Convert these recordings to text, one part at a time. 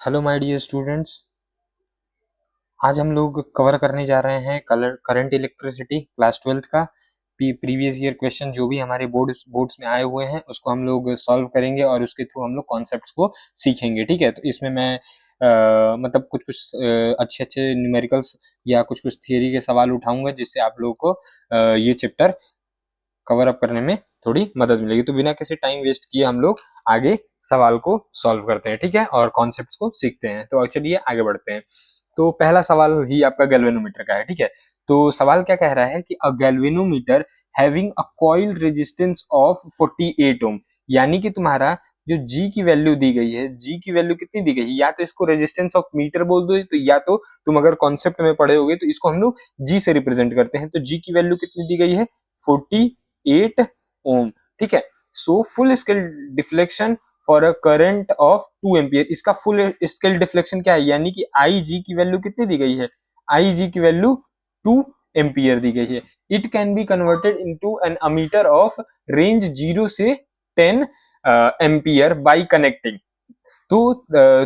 Hello my dear students. आज हम लोग कवर करने जा रहे हैं करंट इलेक्ट्रिसिटी क्लास 12th का प्रीवियस ईयर क्वेश्चन जो भी हमारे बोर्ड्स में आए हुए हैं उसको हम लोग सॉल्व करेंगे और उसके थ्रू हम लोग कॉन्सेप्ट्स को सीखेंगे। ठीक है, तो इसमें मैं मतलब कुछ कुछ अच्छे अच्छे न्यूमेरिकल्स या कुछ कुछ थियरी के सवाल उठाऊंगा जिससे आप लोगों को ये चैप्टर कवर अप करने में थोड़ी मदद मिलेगी। तो बिना किसी टाइम वेस्ट किए हम लोग आगे सवाल को सॉल्व करते हैं, ठीक है, और कॉन्सेप्ट्स को सीखते हैं। तो चलिए आगे बढ़ते हैं। तो पहला सवाल ही आपका गैल्वेनोमीटर का है, ठीक है। तो सवाल क्या कह रहा है कि अ galvanometer having a coil resistance of 48 ओम, यानी कि तुम्हारा जो जी की वैल्यू दी गई है, जी की वैल्यू कितनी दी गई है, या तो इसको रेजिस्टेंस ऑफ मीटर बोल दो, तो या तो तुम अगर कॉन्सेप्ट में पढ़े होगे तो इसको हम लोग जी से रिप्रेजेंट करते हैं। तो जी की वैल्यू कितनी दी गई है, 48 ओम, ठीक है। So full scale deflection for a current of 2 ampere, इसका फुल स्केल डिफ्लेक्शन क्या है, यानी कि आई जी की वैल्यू कितनी दी गई है, आई जी की वैल्यू 2 एम्पियर दी गई है। It can be converted into an ammeter of range 0 से 10 एम्पियर बाय कनेक्टिंग। तो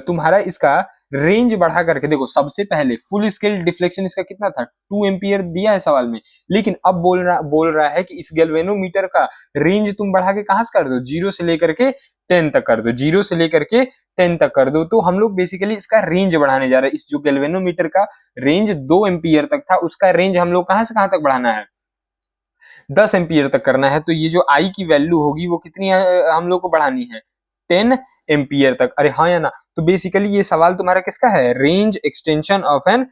तुम्हारा इसका रेंज बढ़ा करके देखो, सबसे पहले फुल स्केल डिफ्लेक्शन इसका कितना था, 2 एम्पियर दिया है सवाल में, लेकिन अब बोल रहा है कि इस गैल्वेनोमीटर का रेंज तुम बढ़ा के कहां से कर दो, 0 से लेकर के 10 तक कर दो, 0 से लेकर के 10 तक कर दो। तो हम लोग बेसिकली इसका रेंज बढ़ाने जा रहे हैं। इस जो गैल्वेनोमीटर का रेंज 2 एम्पियर तक था, उसका रेंज हम लोग कहां से कहां तक बढ़ाना है, 10 एम्पियर तक करना है। तो ये जो आई की वैल्यू होगी वो कितनी हम लोग को बढ़ानी है, 10 एम्पियर तक। अरे हाँ या ना। तो बेसिकली ये सवाल तुम्हारा किसका है, range extension of an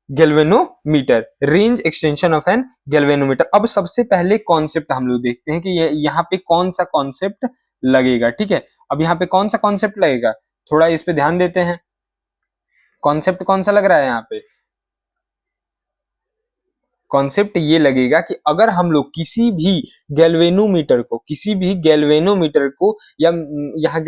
galvanometer, range extension of an galvanometer. अब सबसे पहले कॉन्सेप्ट हम लोग देखते हैं कि यहाँ पे कौन सा कॉन्सेप्ट लगेगा, ठीक है। अब यहाँ पे कौन सा कॉन्सेप्ट लगेगा, थोड़ा इस पे ध्यान देते हैं। कॉन्सेप्ट कौन सा लग रहा है यहाँ पे, कॉन्सेप्ट ये लगेगा कि अगर हम लोग किसी भी गैल्वेनोमीटर को या यहाँ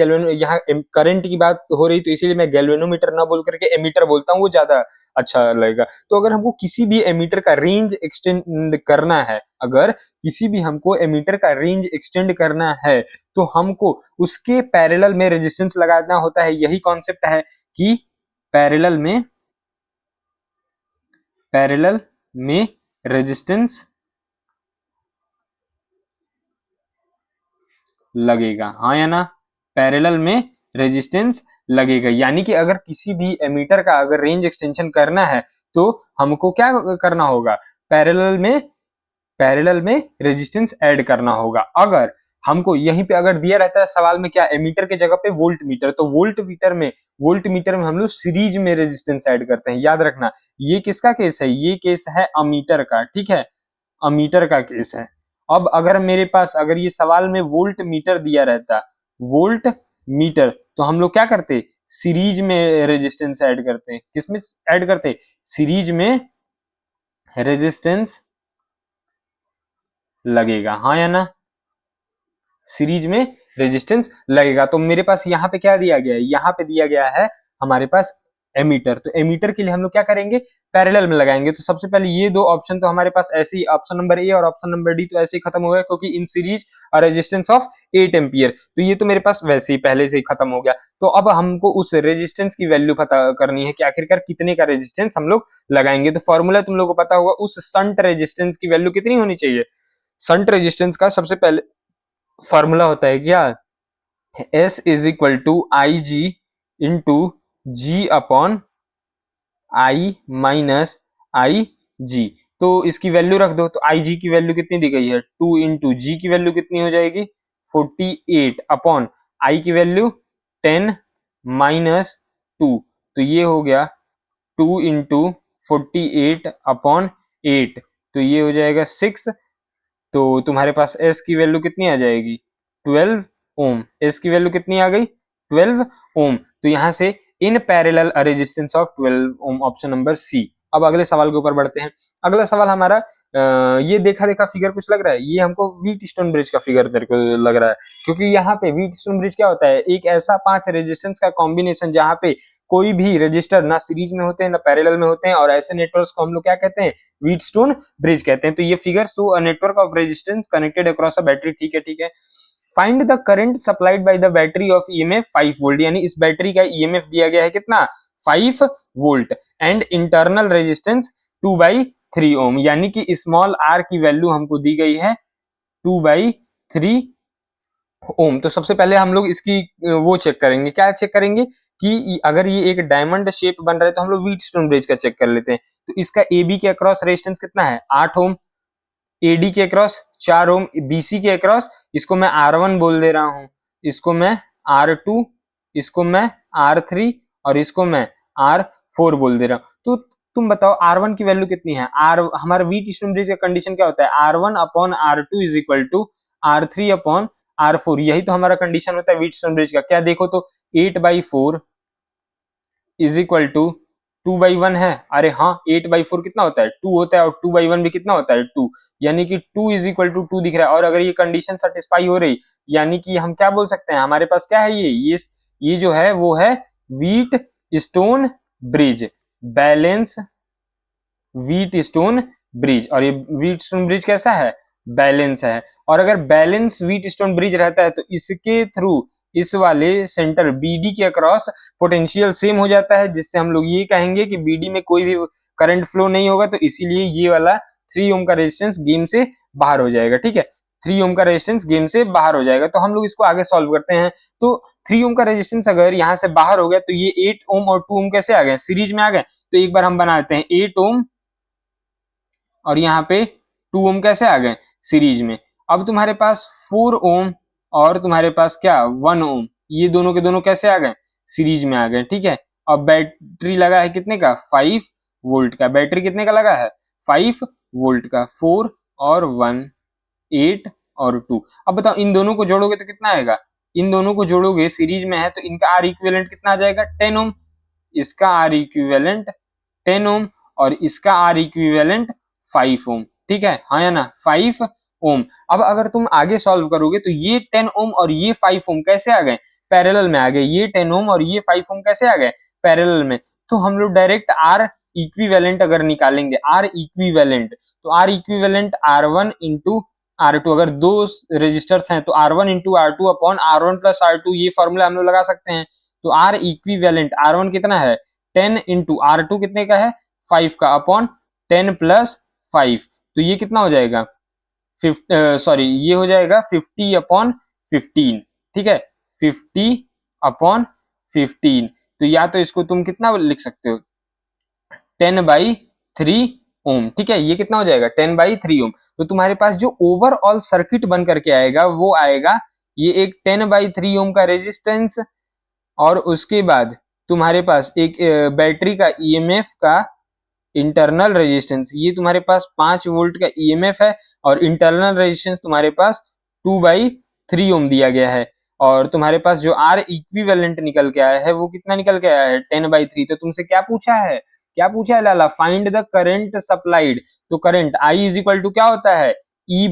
करंट की बात हो रही तो इसीलिए मैं गैल्वेनोमीटर ना बोल करके एमीटर बोलता हूँ, वो ज्यादा अच्छा लगेगा। तो अगर हमको किसी भी एमीटर का रेंज एक्सटेंड करना है, अगर किसी भी हमको एमीटर का रेंज एक्सटेंड करना है तो हमको उसके पैरेलल में रेजिस्टेंस लगाना होता है। यही कॉन्सेप्ट है कि पैरेलल में रेजिस्टेंस लगेगा, हाँ या ना, पैरेलल में रेजिस्टेंस लगेगा। यानी कि अगर किसी भी एमीटर का अगर रेंज एक्सटेंशन करना है तो हमको क्या करना होगा, पैरेलल में रेजिस्टेंस ऐड करना होगा। अगर हमको यहीं पे अगर दिया रहता है सवाल में क्या, एमीटर के जगह पे वोल्ट मीटर, तो वोल्ट मीटर में हम लोग सीरीज में रेजिस्टेंस ऐड करते हैं। याद रखना, ये किसका केस है, ये केस है अमीटर का, ठीक है, अमीटर का केस है। अब अगर मेरे पास अगर ये सवाल में वोल्ट मीटर दिया रहता, वोल्ट मीटर, तो हम लोग क्या करते, सीरीज में रेजिस्टेंस ऐड करते हैं। किसमें ऐड करते, सीरीज में रेजिस्टेंस लगेगा, हाँ या ना, सीरीज में रेजिस्टेंस लगेगा। तो मेरे पास यहाँ पे क्या दिया गया है, यहाँ पे दिया गया है हमारे पास एमीटर। तो एमीटर के लिए हम लोग क्या करेंगे, पैरेलल में लगाएंगे। तो सबसे पहले ये दो ऑप्शन तो हमारे पास ऐसे ही, ऑप्शन नंबर ए और ऑप्शन नंबर डी तो ऐसे ही खत्म हो गया, क्योंकि इन सीरीज और रेजिस्टेंस ऑफ 8 एम्पियर, तो ये तो मेरे पास वैसे ही पहले से ही खत्म हो गया। तो अब हमको उस रेजिस्टेंस की वैल्यू पता करनी है कि आखिरकार कितने का रेजिस्टेंस हम लोग लगाएंगे। तो फॉर्मूला तुम लोग को पता होगा, उस संट रेजिस्टेंस की वैल्यू कितनी होनी चाहिए। संट रेजिस्टेंस का सबसे पहले फॉर्मूला होता है क्या, S is equal to I G into G upon I minus I G. तो इसकी वैल्यू रख दो, तो आई जी की वैल्यू कितनी दी गई है, 2 इंटू जी की वैल्यू कितनी हो जाएगी, 48 अपॉन आई की वैल्यू 10 माइनस 2, तो ये हो गया 2 इंटू 48 अपॉन 8, तो ये हो जाएगा 6। तो तुम्हारे पास एस की वैल्यू कितनी आ जाएगी, 12 ओम। एस की वैल्यू कितनी आ गई, 12 ओम। तो यहां से in parallel resistance of 12 ohm, option number C. अब अगले सवाल के ऊपर बढ़ते हैं। अगला सवाल हमारा ये देखा देखा फिगर कुछ लग रहा है, ये हमको व्हीट स्टोन ब्रिज का फिगर मेरे को लग रहा है, क्योंकि यहाँ पे व्हीट स्टोन ब्रिज क्या होता है, एक ऐसा 5 रेजिस्टेंस का कॉम्बिनेशन जहां पे कोई भी रजिस्टर ना सीरीज में होते हैं ना पैरेलल में होते हैं, और ऐसे नेटवर्क्स को हम लोग क्या कहते हैं, व्हीटस्टोन ब्रिज कहते हैं। तो ये figure show a network of resistance connected across a battery, ठीक है, ठीक है। Find the current supplied by the battery of EMF 5 volt, यानी इस बैटरी का ईएमएफ दिया गया है कितना 5 वोल्ट एंड इंटरनल रेजिस्टेंस 2/3 ओम, यानी कि स्मॉल आर की वैल्यू हमको दी गई है 2/3 ओम। तो सबसे पहले हम लोग इसकी वो चेक करेंगे, क्या चेक करेंगे कि अगर ये एक डायमंड शेप बन रहा है तो हम लोग व्हीटस्टोन ब्रिज का चेक कर लेते हैं। तो इसका AB के अक्रॉस रेजिस्टेंस कितना है 8 ओम, AD के अक्रॉस 4 ओम, BC के अक्रॉस इसको मैं R1 बोल दे रहा हूं, इसको मैं R2, इसको मैं R3 और इसको मैं R4 बोल दे रहा हूं। तो तुम बताओ R1 की वैल्यू कितनी है, हमारा व्हीटस्टोन ब्रिज का कंडीशन क्या होता है R1 upon R2 is equal to R3 upon R4, यही तो हमारा कंडीशन होता है व्हीटस्टोन ब्रिज का। क्या देखो तो 8/4 इज इक्वल टू 2/1 है, अरे हाँ 8/4 कितना होता है 2 होता है और 2/1 भी कितना होता है 2, यानी कि 2 इज इक्वल टू 2 दिख रहा है। और अगर ये कंडीशन सेटिस्फाई हो रही, यानी कि हम क्या बोल सकते हैं हमारे पास क्या है ये जो है वो है Wheatstone bridge, balance Wheatstone bridge. और ये व्हीटस्टोन ब्रिज कैसा है बैलेंस है। और अगर बैलेंस व्हीटस्टोन ब्रिज रहता है तो इसके थ्रू इस वाले सेंटर BD के अक्रॉस पोटेंशियल सेम हो जाता है, जिससे हम लोग ये कहेंगे कि BD में कोई भी करंट फ्लो नहीं होगा, तो इसीलिए ये वाला 3 ओम का रेजिस्टेंस गेम से बाहर हो जाएगा। ठीक है, 3 ओम का रेजिस्टेंस गेम से बाहर हो जाएगा। तो हम लोग इसको आगे सॉल्व करते हैं। तो 3 ओम का रेजिस्टेंस अगर यहाँ से बाहर हो गया तो ये 8 ओम और 2 ओम कैसे आ गए सीरीज में आ गए। तो एक बार हम बनाते हैं 8 ओम और यहाँ पे 2 ओम कैसे आ गए सीरीज में। अब तुम्हारे पास 4 ओम और तुम्हारे पास क्या 1 ओम, ये दोनों के दोनों कैसे आ गए सीरीज में आ गए। ठीक है, अब बैटरी लगा है कितने का 5 वोल्ट का, बैटरी कितने का लगा है 5 वोल्ट का, 4 और 1 8 और 2। अब बताओ इन दोनों को जोड़ोगे तो कितना आएगा, इन दोनों को जोड़ोगे सीरीज में है तो इनका आर इक्विवेलेंट कितना आ जाएगा 10 ओम, इसका आर इक्विवेलेंट 10 ओम और इसका आर इक्विवेलेंट 5 ओम। ठीक है, हाँ या ना 5 ओम। अब अगर तुम आगे सॉल्व करोगे तो ये 10 ओम और ये 5 ओम कैसे आ गए पैरेलल में आ गए, ये 10 ओम और ये 5 ओम कैसे आ गए पैरेलल में। तो हम लोग डायरेक्ट आर इक्विवेलेंट अगर निकालेंगे आर इक्विवेलेंट, तो आर इक्विवेलेंट R1 इंटू R2, अगर दो रेजिस्टर्स हैं तो R1 into R2 upon R1 plus R2, ये फॉर्मूला हम लोग लगा सकते हैं। तो आर इक्विवेलेंट R1 कितना है 10 इंटू R2 कितने का है 5 का अपॉन 10 प्लस 5, तो ये कितना हो जाएगा ये हो जाएगा 50 अपॉन 15। ठीक है, 50 अपॉन 15, तो या तो इसको तुम कितना लिख सकते हो 10/3 ओम। ठीक है, ये कितना हो जाएगा 10/3 ओम। तो तुम्हारे पास जो ओवरऑल सर्किट बन करके आएगा वो आएगा ये एक 10/3 ओम का रेजिस्टेंस, और उसके बाद तुम्हारे पास एक बैटरी का ईएमएफ का इंटरनल रेजिस्टेंस, ये तुम्हारे पास 5 वोल्ट का ईएमएफ है और इंटरनल रेजिस्टेंस तुम्हारे पास 2/3 ओम दिया गया है। और तुम्हारे पास जो आर इक्विवेलेंट निकल के आया है वो कितना निकल के आया है 10/3। तो तुमसे क्या पूछा है लाला, फाइंड द करंट सप्लाइड। तो current I is equal to क्या होता है E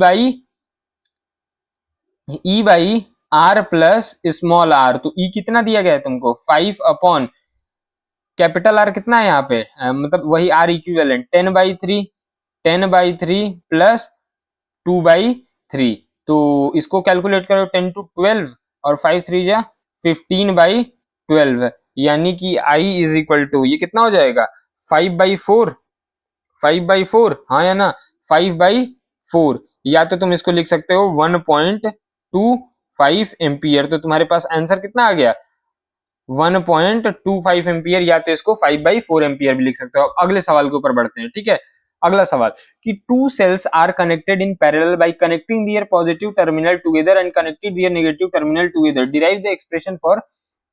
by R plus small R. तो ई कितना दिया गया है तुमको 5 अपॉन कैपिटल आर कितना है यहाँ पे मतलब वही आर इक्विवेलेंट 10/3 प्लस 2/3। तो इसको कैलकुलेट करो 10 to 12 और 5 3 जा 15/12, यानी कि आई इज इक्वल टू ये कितना हो जाएगा 5/4 हाँ या ना 5/4, या तो तुम इसको लिख सकते हो 1.25 एम्पियर। तो तुम्हारे पास आंसर कितना आ गया 1.25 एम्पियर, या तो इसको 5/4 एम्पियर भी लिख सकते हो। अगले सवाल के ऊपर बढ़ते हैं। ठीक है, अगला सवाल कि two cells are connected in parallel by connecting their positive terminal together and connected their negative terminal together, derive the expression for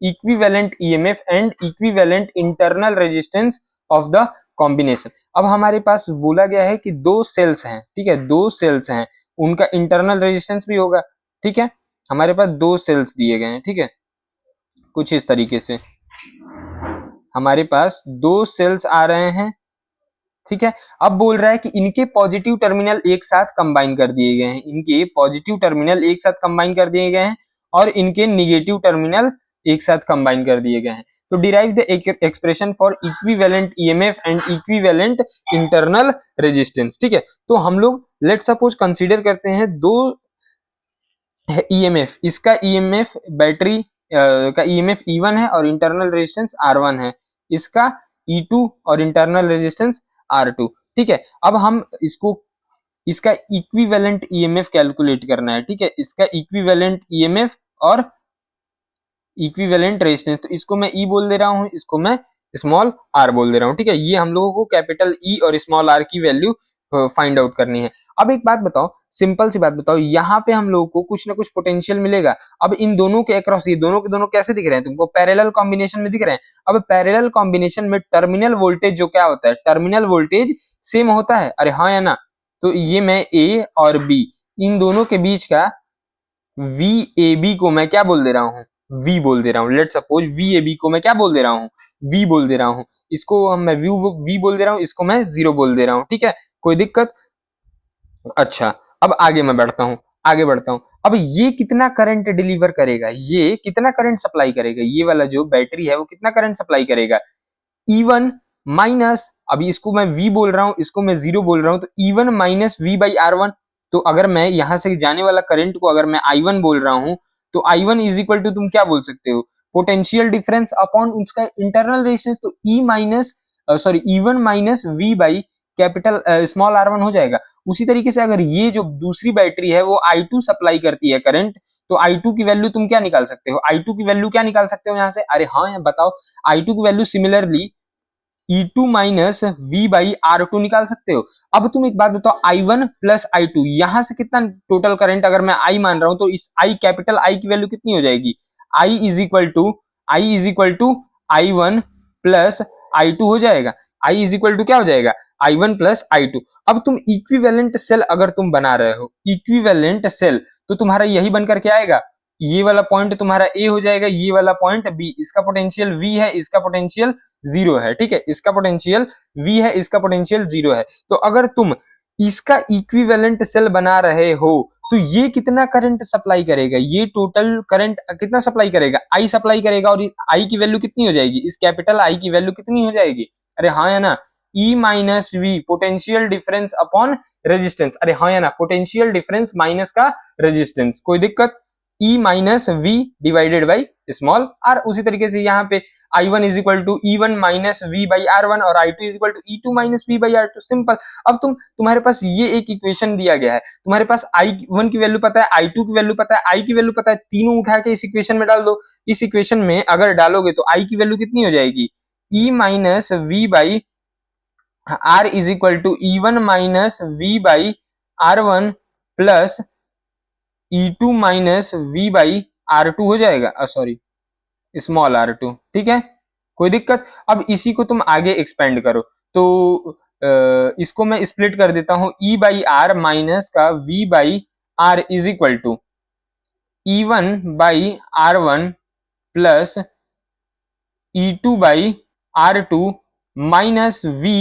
equivalent EMF and equivalent internal resistance of the combination. अब हमारे पास बोला गया है कि दो sales हैं, ठीक है, दो सेल्स हैं, उनका इंटरनल रेजिस्टेंस भी होगा। ठीक है, हमारे पास दो सेल्स दिए गए हैं। ठीक है, कुछ इस तरीके से हमारे पास दो सेल्स आ रहे हैं। ठीक है, अब बोल रहा है कि इनके पॉजिटिव टर्मिनल एक साथ कंबाइन कर दिए गए हैं, इनके पॉजिटिव टर्मिनल एक साथ कंबाइन कर दिए गए हैं और इनके निगेटिव टर्मिनल एक साथ कंबाइन कर दिए गए हैं। तो derive the expression for equivalent EMF and equivalent internal resistance. ठीक है, तो हम लोग लेट सपोज कंसीडर करते हैं दो ईएमएफ, इसका ईएमएफ बैटरी का ईएमएफ E1 है और इंटरनल रेजिस्टेंस R1 है, इसका E2 और इंटरनल रेजिस्टेंस R2। ठीक है, अब हम इसको इसका इक्विवेलेंट ईएमएफ कैलकुलेट करना है। ठीक है, इसका इक्विवेलेंट ईएमएफ और इक्विवेलेंट रेजिस्टेंस, तो इसको मैं ई बोल दे रहा हूं, इसको मैं स्मॉल आर बोल दे रहा हूं। ठीक है, ये हम लोगों को कैपिटल ई और स्मॉल आर की वैल्यू फाइंड आउट करनी है। अब एक बात बताओ, सिंपल सी बात बताओ, यहाँ पे हम लोगों को कुछ ना कुछ पोटेंशियल मिलेगा। अब इन दोनों के अक्रॉस, ये दोनों के दोनों कैसे दिख रहे हैं तुमको? पैरेलल कॉम्बिनेशन में दिख रहे हैं। अब पैरेलल कॉम्बिनेशन में टर्मिनल वोल्टेज जो क्या होता है, टर्मिनल वोल्टेज सेम होता है, अरे हाँ या ना? तो ये मैं ए और बी, इन दोनों के बीच का वी ए बी को मैं क्या बोल दे रहा हूँ? वी बोल दे रहा हूँ। Let suppose we A B को मैं क्या बोल दे रहा हूँ? वी बोल दे रहा हूँ। इसको मैं वी बोल दे रहा हूँ, इसको मैं जीरो बोल दे रहा हूँ। ठीक है, कोई दिक्कत? अच्छा, अब आगे मैं बढ़ता हूँ, आगे बढ़ता हूँ। अब ये कितना करंट डिलीवर करेगा, ये कितना करंट सप्लाई करेगा? ये वाला जो बैटरी है वो कितना करंट सप्लाई करेगा? E1 माइनस, अभी इसको मैं V बोल रहा हूं, इसको मैं जीरो बोल रहा हूं, तो E1 minus V by R1। तो अगर मैं यहां से जाने वाला करंट को अगर मैं I1 बोल रहा हूं, तो I1 इज इक्वल टू, तुम क्या बोल सकते हो? पोटेंशियल डिफरेंस अपॉन उसका इंटरनल रेजिस्टेंस। तो E minus sorry E1 minus V by capital small R1 हो जाएगा। उसी तरीके से अगर ये जो दूसरी बैटरी है वो I2 सप्लाई करती है करंट, तो I2 की वैल्यू तुम क्या निकाल सकते हो? I2 की वैल्यू क्या निकाल सकते हो यहां से? अरे हाँ, बताओ, I2 की value similarly E2 minus V by R2 निकाल सकते हो। अब तुम एक बात बताओ, I1 प्लस I2, यहां से कितना टोटल करंट अगर मैं I मान रहा हूं, तो इस I कैपिटल I की वैल्यू कितनी हो जाएगी? I is equal to I1 plus I2 हो जाएगा। I इज इक्वल टू क्या हो जाएगा? I1 plus I2। अब तुम इक्विवेलेंट सेल अगर तुम बना रहे हो, इक्विवेलेंट सेल, तो तुम्हारा यही बनकर के आएगा, ये वाला पॉइंट तुम्हारा ए हो जाएगा, ये वाला पॉइंट बी। इसका पोटेंशियल वी है, इसका पोटेंशियल जीरो है। ठीक है, इसका पोटेंशियल वी है, इसका पोटेंशियल जीरो है। तो अगर तुम इसका इक्विवेलेंट सेल बना रहे हो, तो ये कितना करंट सप्लाई करेगा? ये टोटल करंट कितना सप्लाई करेगा? आई सप्लाई करेगा। और इस आई की वैल्यू कितनी हो जाएगी? इस कैपिटल आई की वैल्यू कितनी हो जाएगी? अरे हाँ या ना? E minus V, potential difference upon resistance. अरे हाँ या ना? पोटेंशियल डिफरेंस माइनस का रेजिस्टेंस। कोई दिक्कत? E minus V divided by small R. उसी तरीके से यहाँ पे I1 is equal to E1 minus V by R1 और I2 is equal to E2 minus V by R2। Simple. अब तुम्हारे पास ये एक इक्वेशन दिया गया है, तुम्हारे पास I1 की वैल्यू पता है, I2 की वैल्यू पता है, I की वैल्यू पता है, तीनों उठा के इस इक्वेशन में डाल दो। इस इक्वेशन में अगर डालोगे तो I की वैल्यू कितनी हो जाएगी? E minus V by R is equal to E1 minus V by R1 plus E2 minus V by R2 हो जाएगा, सॉरी स्मॉल R2। ठीक है, कोई दिक्कत? अब इसी को तुम आगे एक्सपेंड करो, तो इसको मैं स्प्लिट कर देता हूं, E बाई आर माइनस का V by R is equal to E1 by R1 plus E2 by R2 minus V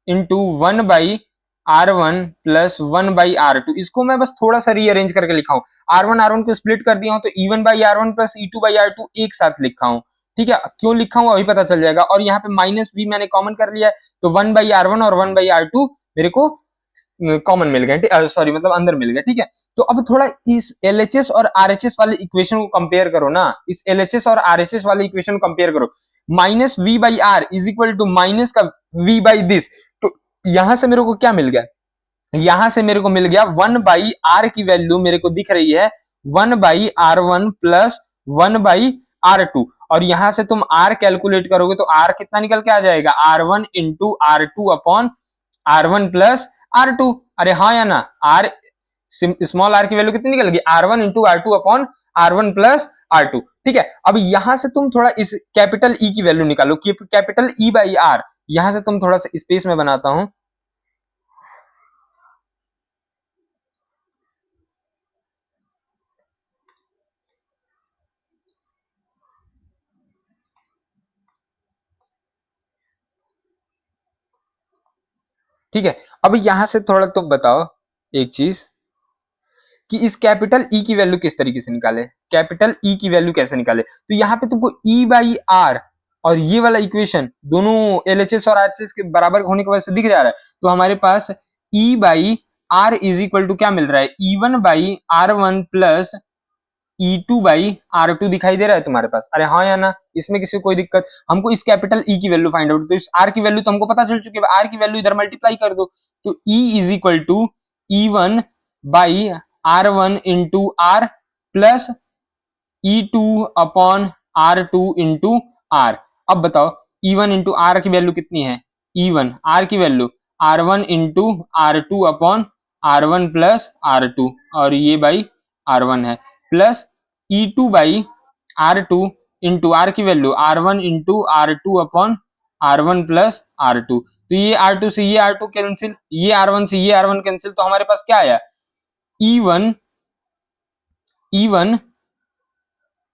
into 1 by R1 plus 1 by R2। इसको मैं बस थोड़ा सा रीअरेंज करके लिखा हूं, R1 को स्प्लिट कर दिया हूं, तो E1 by R1 plus E2 by R2 एक साथ लिखा हूं। ठीक है, क्यों लिखा हूं अभी पता चल जाएगा। और यहाँ पे माइनस V मैंने कॉमन कर लिया है, तो 1 बाई R1 और 1 बाई R2 मेरे को कॉमन मिल गए, सॉरी मतलब अंदर मिल गया। ठीक है, तो अब थोड़ा इस LHS और RHS वाले इक्वेशन को कंपेयर करो ना, इस LHS और RHS वाले इक्वेशन को कंपेयर करो। Minus V by R is equal to minus का V बाई दिस, तो यहां से मेरे को क्या मिल गया? यहां से मेरे को मिल गया 1 बाई आर की वैल्यू मेरे को दिख रही है 1 by R1 plus 1 by R2। और यहां से तुम R कैलकुलेट करोगे तो R कितना निकल के आ जाएगा? R1 into R2 upon R1 plus R2। अरे हाँ या ना? R स्मॉल r की वैल्यू कितनी निकल गई? R1 into R2 upon R1 plus R2। ठीक है, अब यहां से तुम थोड़ा इस कैपिटल E की वैल्यू निकालो, कैपिटल E बाई आर। यहां से तुम थोड़ा सा स्पेस में बनाता हूं, ठीक है। अब यहां से थोड़ा तुम बताओ एक चीज, कि इस कैपिटल ई की वैल्यू किस तरीके से निकाले, कैपिटल ई की वैल्यू कैसे निकाले। तो यहाँ पे तुमको ई बाई आर और ये वाला इक्वेशन दोनों LHS और RHS के बराबर होने की वजह से दिख जा रहा है, तो हमारे पास E by R is equal to क्या मिल रहा है? E1 by R1 plus E2/R2 दिखाई दे रहा है तुम्हारे पास, अरे हाँ या ना, इसमें किसी को कोई दिक्कत? हमको इस कैपिटल E की वैल्यू फाइंड आउट, तो इस R की वैल्यू तो हमको पता चल चुकी है, R की वैल्यू इधर मल्टीप्लाई कर दो, तो E is equal to E1/R1 into R plus E2/R2 into R। अब बताओ E1 इंटू R की वैल्यू कितनी है? E1 R की value R1 into R2 upon R1 plus R2, और ये बाई R1 है, प्लस E2/R2 इंटू R की value R1 into R2 upon R1 plus R2, तो ये R2 से ये R2 कैंसिल, ये R1 से ये R1 कैंसिल, तो हमारे पास क्या आया? E1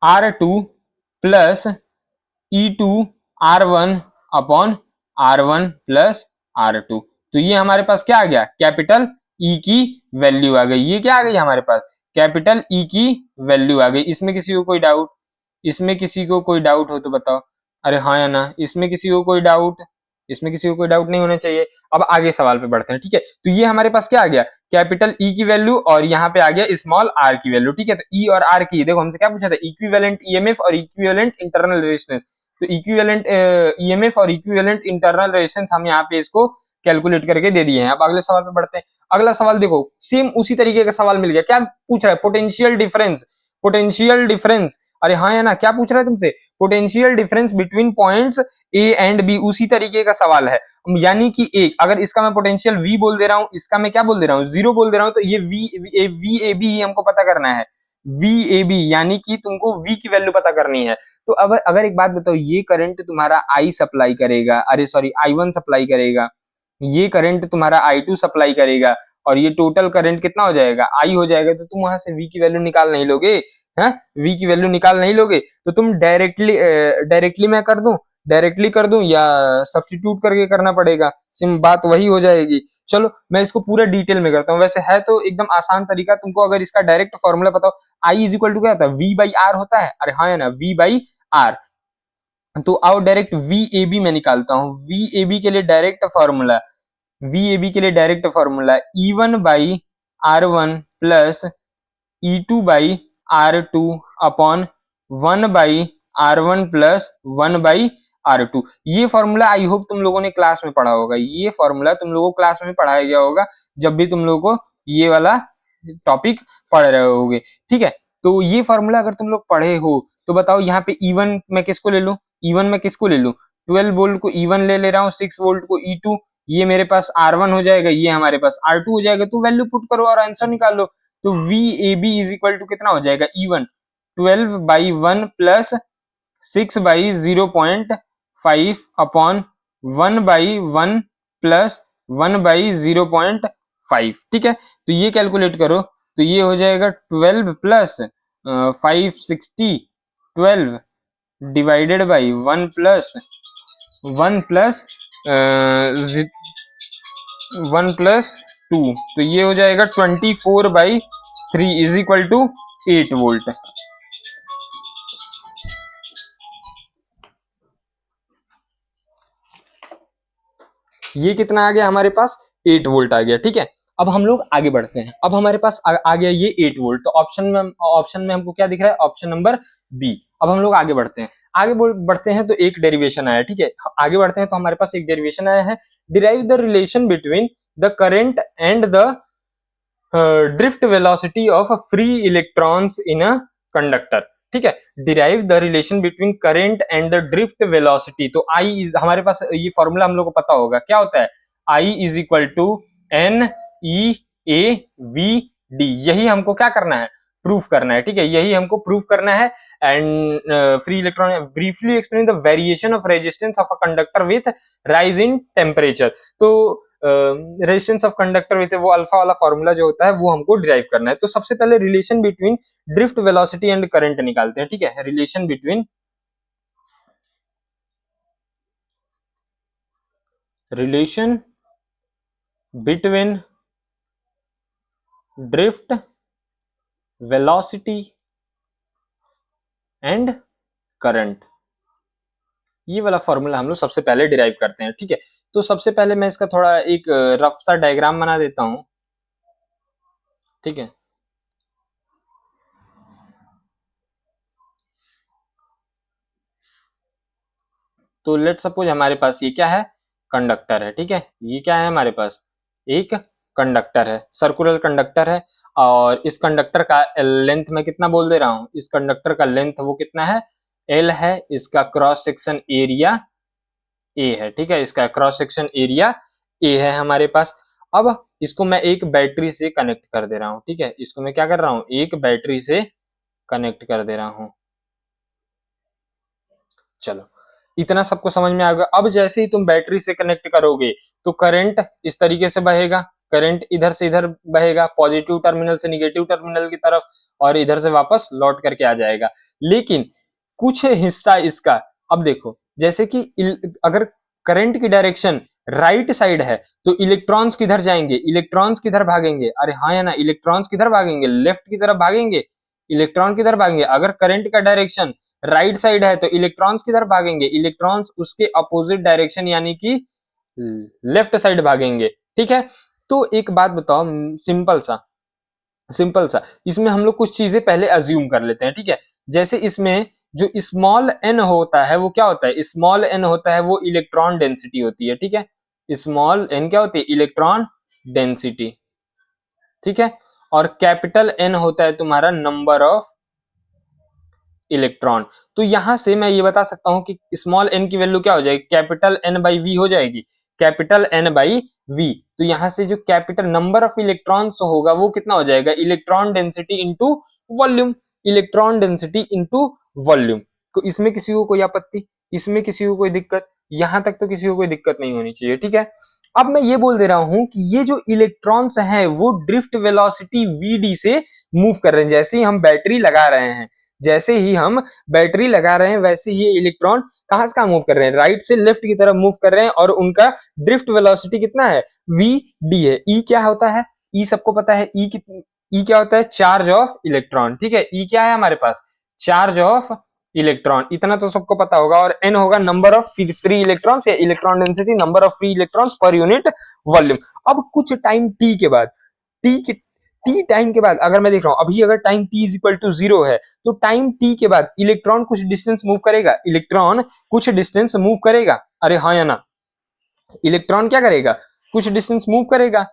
R2 plus E2 R1 upon R1 plus R2, तो ये हमारे पास क्या आ गया? कैपिटल E की वैल्यू आ गई। ये क्या आ गई हमारे पास? कैपिटल E की वैल्यू आ गई। इसमें किसी को कोई डाउट? इसमें किसी को कोई डाउट हो तो बताओ, अरे हाँ या ना, इसमें किसी को कोई डाउट? इसमें किसी को कोई डाउट नहीं होना चाहिए। अब आगे सवाल पे बढ़ते हैं, ठीक है। तो ये हमारे पास क्या आ गया? कैपिटल E की वैल्यू, और यहाँ पे आ गया स्मॉल r की वैल्यू, ठीक है। तो E और R की, देखो हमसे क्या पूछा था? इक्विवेलेंट ईएमएफ और इक्विवेलेंट इंटरनल रेजिस्टेंस, तो इक्विवेलेंट ईएमएफ और इक्विवेलेंट इंटरनल रेजिस्टेंस हम यहाँ पे इसको कैलकुलेट करके दे दिए हैं। अब अगले सवाल पे बढ़ते हैं। अगला सवाल देखो, सेम उसी तरीके का सवाल मिल गया। क्या पूछ रहा है? पोटेंशियल डिफरेंस, पोटेंशियल डिफरेंस, अरे हाँ या ना, क्या पूछ रहा है तुमसे? Potential difference between points A and B, उसी तरीके का सवाल है। यानी कि एक, अगर इसका मैं पोटेंशियल V बोल दे रहा हूं, इसका मैं क्या बोल दे रहा हूं? 0 बोल दे रहा हूं, तो ये VAB ही हमको पता करना है। VAB यानी कि तुमको V की वैल्यू पता करनी है। तो अब अगर एक बात बताओ, ये करंट तुम्हारा I सप्लाई करेगा, अरे सॉरी I1 सप्लाई करेगा, ये करंट तुम्हारा I2 सप्लाई करेगा, और ये टोटल करंट कितना हो जाएगा? I हो जाएगा, तो तुम वहां से V की वैल्यू निकाल नहीं लोगे? हैं? V की वैल्यू निकाल नहीं लोगे, तो तुम डायरेक्टली मैं कर दूं, डायरेक्टली कर दूं या सब्स्टिट्यूट करके करना पड़ेगा? सिम बात वही हो जाएगी। चलो मैं इसको पूरा डिटेल में करता हूँ। वैसे है तो एकदम आसान तरीका, तुमको अगर इसका डायरेक्ट फॉर्मूला बताओ, आई इज इक्वल टू क्या होता है? V/R होता है, अरे हाँ है ना, V/R। तो आओ डायरेक्ट VAB में निकालता हूँ। VAB के लिए डायरेक्ट फॉर्मूला, VAB के लिए direct formula E1/R1 plus E2/R2 upon 1/R1 plus 1/R2। ये फॉर्मूला आई होप तुम लोगों ने क्लास में पढ़ा होगा। ये फॉर्मूला तुम लोगों को क्लास में पढ़ाया गया होगा, जब भी तुम लोगों को ये वाला टॉपिक पढ़ रहे होगे, ठीक है। तो ये फॉर्मूला अगर तुम लोग पढ़े हो तो बताओ, यहाँ पे E1 मैं किसको ले लूं? E1 में किसको ले लूं? 12 वोल्ट को E1 ले रहा हूँ, 6 वोल्ट को E2, ये मेरे पास R1 हो जाएगा, ये हमारे पास R2 हो जाएगा। तो वैल्यू पुट करो और आंसर निकाल लो। तो VAB इज इक्वल टू कितना हो जाएगा? E1 12/1 प्लस 6/0.5 अपॉन 1/1 प्लस 1/0.5, ठीक है। तो ये कैलकुलेट करो, तो ये हो जाएगा 12 plus 560, 12 divided by 1 plus 1 plus 2, तो ये हो जाएगा 24/3 इज इक्वल टू 8 वोल्ट। ये कितना आ गया हमारे पास? 8 वोल्ट आ गया, ठीक है। अब हम लोग आगे बढ़ते हैं। अब हमारे पास आ गया ये 8 वोल्ट, तो ऑप्शन में हमको क्या दिख रहा है? Option number B. अब हम लोग आगे बढ़ते हैं। आगे बढ़ते हैं तो एक डेरिवेशन आया, ठीक है। आगे बढ़ते हैं तो हमारे पास एक डेरिवेशन आया है, derive the relation between the current and the drift velocity of free electrons in a conductor, ठीक है। Derive the relation between current and the drift velocity. तो आई इज, हमारे पास ये फॉर्मूला हम लोग को पता होगा, क्या होता है? आई इज इक्वल टू NEAVD। यही हमको क्या करना है? प्रूफ करना है, ठीक है। यही हमको प्रूफ करना है। And free electron, briefly explain the variation of resistance of a conductor with rise in temperature. तो रेजिस्टेंस ऑफ कंडक्टर विथ वो अल्फा वाला फॉर्मूला जो होता है वो हमको डिराइव करना है। तो सबसे पहले relation between drift velocity and current निकालते हैं, ठीक है। Relation between drift velocity and current, ये वाला फॉर्मूला हम लोग सबसे पहले डिराइव करते हैं, ठीक है। तो सबसे पहले मैं इसका थोड़ा एक रफ सा डायग्राम बना देता हूं, ठीक है। तो लेट सपोज हमारे पास ये क्या है, कंडक्टर है, ठीक है, ये क्या है हमारे पास, एक कंडक्टर है, सर्कुलर कंडक्टर है, और इस कंडक्टर का लेंथ मैं कितना बोल दे रहा हूँ, इस कंडक्टर का लेंथ वो कितना है, एल है, इसका क्रॉस सेक्शन एरिया ए है, ठीक है, इसका क्रॉस सेक्शन एरिया ए है हमारे पास। अब इसको मैं एक बैटरी से कनेक्ट कर दे रहा हूँ, ठीक है, इसको मैं क्या कर रहा हूँ, एक बैटरी से कनेक्ट कर दे रहा हूँ। चलो, इतना सबको समझ में आ गया। अब जैसे ही तुम बैटरी से कनेक्ट करोगे तो करंट इस तरीके से बहेगा, करंट इधर से इधर बहेगा, पॉजिटिव टर्मिनल से निगेटिव टर्मिनल की तरफ, और इधर से वापस लौट करके आ जाएगा। लेकिन कुछ हिस्सा इसका, अब देखो, जैसे कि अगर करंट की डायरेक्शन राइट साइड है तो इलेक्ट्रॉन्स किधर जाएंगे, इलेक्ट्रॉन्स किधर भागेंगे, अरे हाँ या ना, इलेक्ट्रॉन्स किधर भागेंगे, लेफ्ट की तरफ भागेंगे, इलेक्ट्रॉन किधर भागेंगे, अगर करंट का डायरेक्शन राइट साइड है तो इलेक्ट्रॉन्स किधर भागेंगे, इलेक्ट्रॉन्स उसके अपोजिट डायरेक्शन यानी कि लेफ्ट साइड भागेंगे, ठीक है। तो एक बात बताओ, सिंपल सा इसमें हम लोग कुछ चीजें पहले अज्यूम कर लेते हैं, ठीक है। जैसे इसमें जो स्मॉल एन होता है वो क्या होता है, स्मॉल एन होता है वो इलेक्ट्रॉन डेंसिटी होती है, ठीक है, स्मॉल एन क्या होती है, इलेक्ट्रॉन डेंसिटी, ठीक है, और कैपिटल एन होता है तुम्हारा नंबर ऑफ इलेक्ट्रॉन। तो यहां से मैं ये बता सकता हूं कि स्मॉल एन की वैल्यू क्या हो जाएगी, कैपिटल एन बाई वी हो जाएगी, कैपिटल एन बाई वी। तो यहां से जो कैपिटल नंबर ऑफ इलेक्ट्रॉन्स होगा वो कितना हो जाएगा, electron density into volume, electron density into volume. तो इसमें किसी को कोई आपत्ति, इसमें किसी को कोई दिक्कत, यहां तक तो किसी को कोई दिक्कत नहीं होनी चाहिए, ठीक है। अब मैं ये बोल दे रहा हूं कि ये जो इलेक्ट्रॉन्स हैं वो ड्रिफ्ट वेलोसिटी वीडी से मूव कर रहे हैं। जैसे ही हम बैटरी लगा रहे हैं, जैसे ही हम बैटरी लगा रहे हैं वैसे ही इलेक्ट्रॉन कहां से कहां मूव कर रहे हैं, राइट से लेफ्ट की तरफ मूव कर रहे हैं, और उनका ड्रिफ्ट वेलोसिटी कितना है, वी डी है। ई क्या होता है, ई सबको पता है, ई क्या होता है, चार्ज ऑफ इलेक्ट्रॉन, ठीक है, ई क्या है हमारे पास, चार्ज ऑफ इलेक्ट्रॉन, इतना तो सबको पता होगा। और एन होगा नंबर ऑफ फ्री इलेक्ट्रॉन्स या electron density, number of free electrons पर यूनिट वॉल्यूम। अब कुछ टाइम टी के बाद, टी टाइम के बाद अगर मैं देख रहा हूं, अभी अगर time T is equal to 0 है तो टाइम टी के बाद इलेक्ट्रॉन कुछ डिस्टेंस मूव करेगा, इलेक्ट्रॉन कुछ डिस्टेंस मूव करेगा, अरे हाँ या ना, इलेक्ट्रॉन क्या करेगा, कुछ डिस्टेंस मूव करेगा,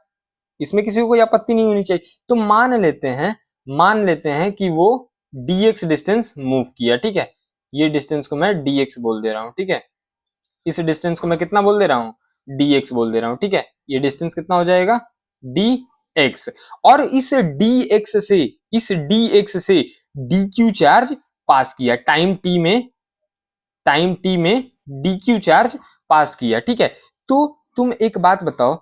इसमें किसी को कोई आपत्ति नहीं होनी चाहिए। तो मान लेते हैं कि वो dx डिस्टेंस मूव किया, ठीक है, ये डिस्टेंस को मैं dx बोल दे रहा हूं, ठीक है, इस डिस्टेंस को मैं कितना बोल दे रहा हूं, dx बोल दे रहा हूं, ठीक है, ये डिस्टेंस कितना हो जाएगा, dx। और इस dx से dq चार्ज पास किया, टाइम t में dq चार्ज पास किया, ठीक है। तो तुम एक बात बताओ,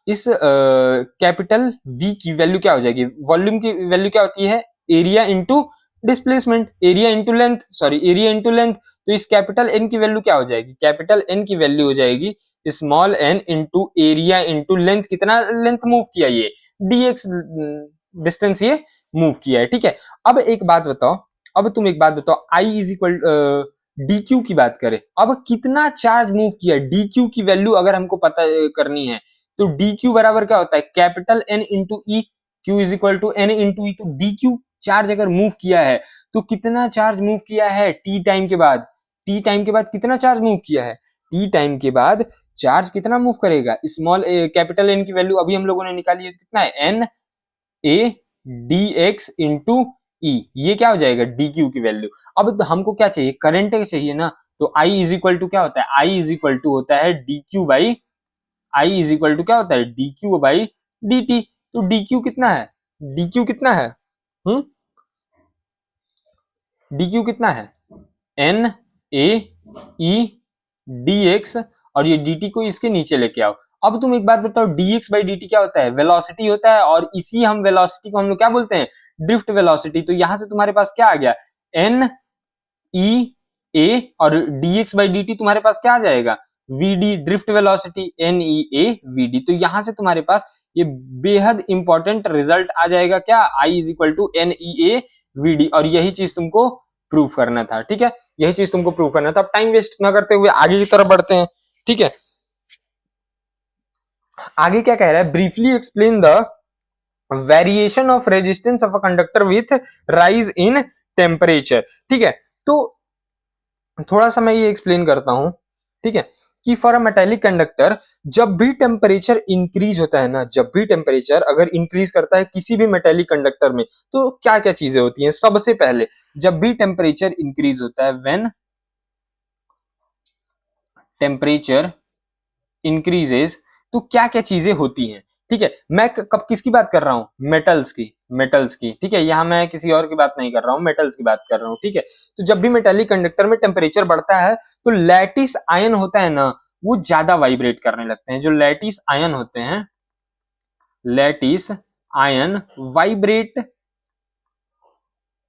इस कैपिटल V की वैल्यू क्या हो जाएगी, वॉल्यूम की वैल्यू क्या होती है, area into displacement, area into length, sorry area into length. तो इस कैपिटल N की वैल्यू क्या हो जाएगी, कैपिटल N की वैल्यू हो जाएगी small n into area into length, कितना लेंथ मूव किया, ये dx डिस्टेंस ये मूव किया है, ठीक है। अब तुम एक बात बताओ, I इज इक्वल dq की बात करें, अब कितना चार्ज मूव किया, dq की वैल्यू अगर हमको पता करनी है तो dq बराबर क्या होता है, capital N into E, q is equal to n into E. तो dq चार्ज अगर मूव किया है तो कितना चार्ज मूव किया है t टाइम के बाद, कितना चार्ज मूव किया है, t टाइम के बाद चार्ज कितना मूव करेगा, स्मॉल कैपिटल N की वैल्यू अभी हम लोगों ने निकाली है, कितना है, n a dx इंटू ई, ये क्या हो जाएगा, dq की वैल्यू। अब तो हमको क्या चाहिए, करंट चाहिए ना, तो I इज इक्वल टू क्या होता है, I इज इक्वल टू होता है dq by, I is equal to क्या होता है, dq बाई dt। तो dq कितना है, dq कितना है, dq कितना है, n a e dx, और ये dt को इसके नीचे लेके आओ। अब तुम एक बात बताओ, dx बाई dt क्या होता है, वेलोसिटी होता है, और इसी हम वेलोसिटी को हम लोग क्या बोलते हैं, ड्रिफ्ट वेलोसिटी। तो यहां से तुम्हारे पास क्या आ गया, n e a, और dx बाई dt तुम्हारे पास क्या आ जाएगा, vd, drift velocity n e a vd। तो यहां से तुम्हारे पास ये बेहद इंपॉर्टेंट रिजल्ट आ जाएगा, क्या, I is equal to n e a vd, और यही चीज तुमको प्रूव करना था, ठीक है, यही चीज तुमको प्रूव करना था। अब टाइम वेस्ट ना करते हुए आगे की तरफ बढ़ते हैं, ठीक है। आगे क्या कह रहा है, briefly explain the variation of resistance of a conductor with rise in temperature, ठीक है। तो थोड़ा सा मैं ये एक्सप्लेन करता हूं ठीक है, कि फॉर अ मेटेलिक कंडक्टर जब भी टेम्परेचर इंक्रीज होता है ना, जब भी टेम्परेचर अगर इंक्रीज करता है किसी भी मेटेलिक कंडक्टर में, तो क्या क्या चीजें होती हैं। सबसे पहले जब भी टेम्परेचर इंक्रीज होता है, व्हेन टेम्परेचर इंक्रीजेस, तो क्या क्या चीजें होती हैं। ठीक है, मैं कब किसकी बात कर रहा हूं, मेटल्स की, मेटल्स की। ठीक है, यहां मैं किसी और की बात नहीं कर रहा हूं, मेटल्स की बात कर रहा हूं। ठीक है, तो जब भी मेटेलिक कंडक्टर में टेम्परेचर बढ़ता है तो लैटिस आयन होता है ना, वो ज्यादा वाइब्रेट करने लगते हैं। जो लैटिस आयन होते हैं, लैटिस आयन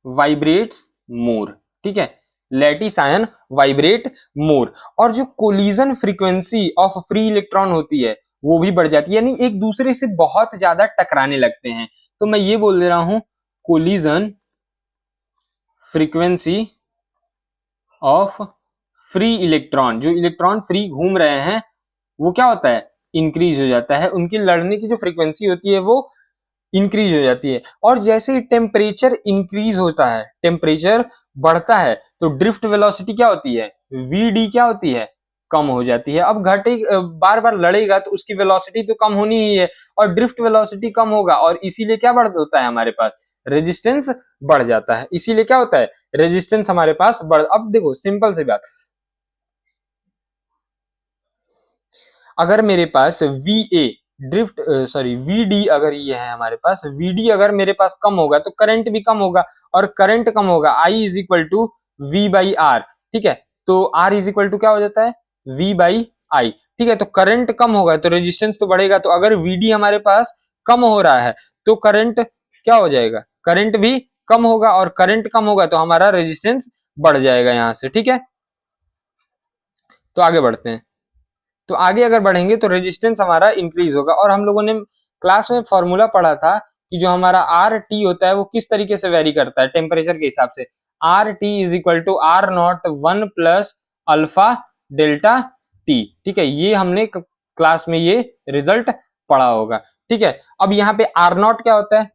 वाइब्रेट्स मोर। ठीक है, लैटिस आयन वाइब्रेट मोर। और जो collision frequency of free electron होती है वो भी बढ़ जाती है, यानी एक दूसरे से बहुत ज्यादा टकराने लगते हैं। तो मैं ये बोल दे रहा हूं, collision frequency of free electron, जो इलेक्ट्रॉन फ्री घूम रहे हैं वो क्या होता है, इंक्रीज हो जाता है। उनकी लड़ने की जो फ्रीक्वेंसी होती है वो इंक्रीज हो जाती है। और जैसे ही टेम्परेचर इंक्रीज होता है, टेम्परेचर बढ़ता है, तो ड्रिफ्ट वेलोसिटी क्या होती है, वीडी क्या होती है, कम हो जाती है। अब घटे बार बार लड़ेगा तो उसकी वेलोसिटी तो कम होनी ही है, और ड्रिफ्ट वेलोसिटी कम होगा, और इसीलिए क्या बढ़ होता है हमारे पास, रेजिस्टेंस बढ़ जाता है। इसीलिए क्या होता है, रेजिस्टेंस हमारे पास बढ़। अब देखो सिंपल सी बात, अगर मेरे पास V a drift sorry VD अगर ये है हमारे पास, वीडी अगर मेरे पास कम होगा तो करंट भी कम होगा, और करंट कम होगा, I is equal to V by R. ठीक है, तो आर इज इक्वल टू क्या हो जाता है, वी बाई आई। ठीक है, तो करंट कम होगा तो रेजिस्टेंस तो बढ़ेगा। तो अगर वीडी हमारे पास कम हो रहा है तो करंट क्या हो जाएगा, करंट भी कम होगा, और करंट कम होगा तो हमारा रेजिस्टेंस बढ़ जाएगा यहां से। ठीक है, तो आगे बढ़ते हैं। तो आगे अगर बढ़ेंगे तो रेजिस्टेंस हमारा इंक्रीज होगा। और हम लोगों ने क्लास में फॉर्मूला पढ़ा था कि जो हमारा आर टी होता है वो किस तरीके से वेरी करता है टेम्परेचर के हिसाब से, R T is equal to R naught 1 plus alpha delta T. ठीक है, ये हमने क्लास में ये रिजल्ट पढ़ा होगा। ठीक है, अब यहाँ पे आर नॉट क्या होता है,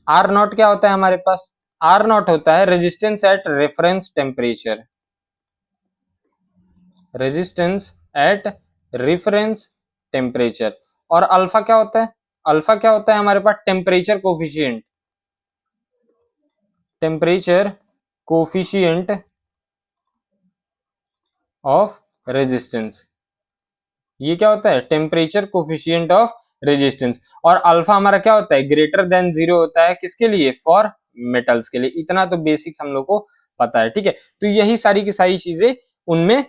आर नॉट क्या होता है हमारे पास, आर नॉट होता है resistance at reference temperature, resistance at reference temperature. और अल्फा क्या होता है, अल्फा क्या होता है हमारे पास, temperature coefficient, temperature coefficient of resistance. ये क्या होता है, टेम्परेचर कोफिशिएंट ऑफ रेजिस्टेंस। और अल्फा हमारा क्या होता है, ग्रेटर देन 0 होता है, किसके लिए, फॉर मेटल्स के लिए। इतना तो बेसिक्स हम लोग को पता है। ठीक है, तो यही सारी की सारी चीजें उनमें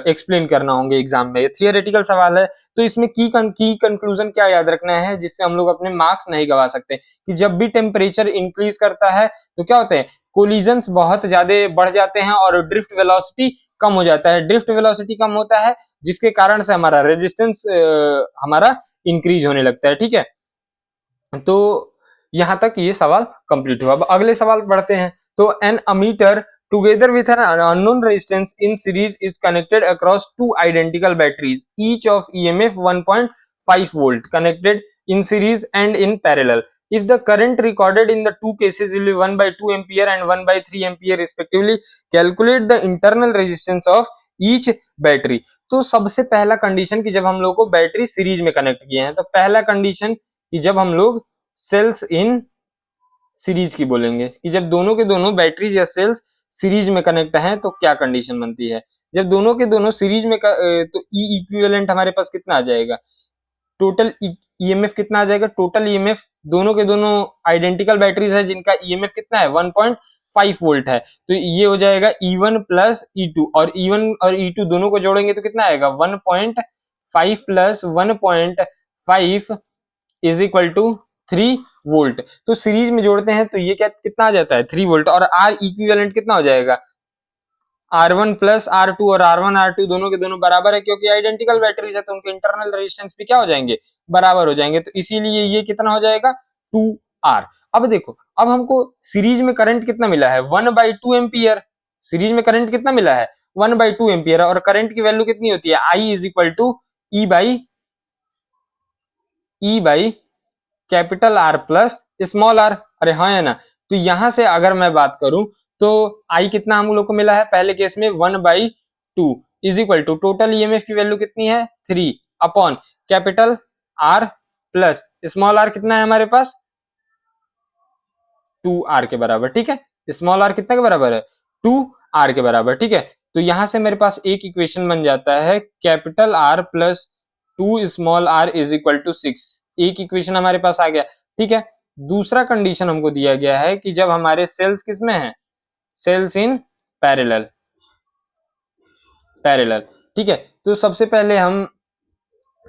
एक्सप्लेन करना होंगे एग्जाम में। थियोरेटिकल सवाल है, तो इसमें की कंक्लूजन क्या याद रखना है जिससे हम लोग अपने मार्क्स नहीं गवा सकते, कि जब भी टेम्परेचर इंक्रीज करता है तो क्या होते हैं, कोलिजन्स बहुत ज्यादा बढ़ जाते हैं और ड्रिफ्ट वेलोसिटी कम हो जाता है। ड्रिफ्ट वेलोसिटी कम होता है जिसके कारण से हमारा रेजिस्टेंस हमारा इंक्रीज होने लगता है। ठीक है, तो यहां तक ये सवाल कंप्लीट हुआ। अब अगले सवाल बढ़ते हैं। तो an ammeter together with an unknown resistance in series is connected across two identical batteries, each of EMF 1.5 volt, connected in series and in parallel. If the current recorded in the two cases will be 1 by 2 ampere and 1 by 3 ampere respectively, calculate the internal resistance of each battery. तो सबसे पहला condition कि जब हम लोग को battery series में connect किए हैं, तो पहला कंडीशन कि जब हम लोग सेल्स इन सीरीज की बोलेंगे, कि जब दोनों के दोनों बैटरीज या सेल्स सीरीज में कनेक्ट हैं तो क्या कंडीशन बनती है। जब दोनों के दोनों सीरीज में तो ई इक्विवेलेंट हमारे पास कितना आ जाएगा, टोटल ईएमएफ कितना आ जाएगा, टोटल ईएमएफ दोनों के दोनों आइडेंटिकल बैटरीज है जिनका ईएमएफ कितना है 1.5 वोल्ट है, तो ये हो जाएगा E1 प्लस E2, और E1 और E2 दोनों को जोड़ेंगे तो कितना आएगा 1.5 plus 1.5 is equal to 3 volt. तो सीरीज में जोड़ते हैं तो ये क्या कितना आ जाता है 3 वोल्ट, और आर इक्विवेलेंट कितना हो जाएगा R1 प्लस R2, और R1 R2 दोनों के दोनों बराबर है क्योंकि आइडेंटिकल बैटरीज है, तो उनके इंटरनल रेजिस्टेंस भी क्या हो जाएंगे, बराबर हो जाएंगे। तो इसीलिए ये कितना हो जाएगा 2R। अब देखो, अब हमको सीरीज में करंट कितना मिला है 1/2 एम्पियर, सीरीज में करंट कितना मिला है 1/2 एम्पियर, और करंट की वैल्यू कितनी होती है I is equal to E by capital R plus small R. अरे हाँ है ना, तो यहां से अगर मैं बात करूं तो आई कितना हम लोग को मिला है पहले केस में 1/2, is equal to total EMF की वैल्यू कितनी है 3 upon capital R plus small R कितना है हमारे पास 2r के बराबर। ठीक है, स्मॉल r कितना के बराबर है 2r के बराबर। ठीक है, तो यहां से मेरे पास एक इक्वेशन बन जाता है capital R plus 2 small r is equal to 6। एक इक्वेशन हमारे पास आ गया। ठीक है, दूसरा कंडीशन हमको दिया गया है कि जब हमारे सेल्स किस में है, सेल्स इन पैरेलल। पैरेलल, ठीक है, तो सबसे पहले हम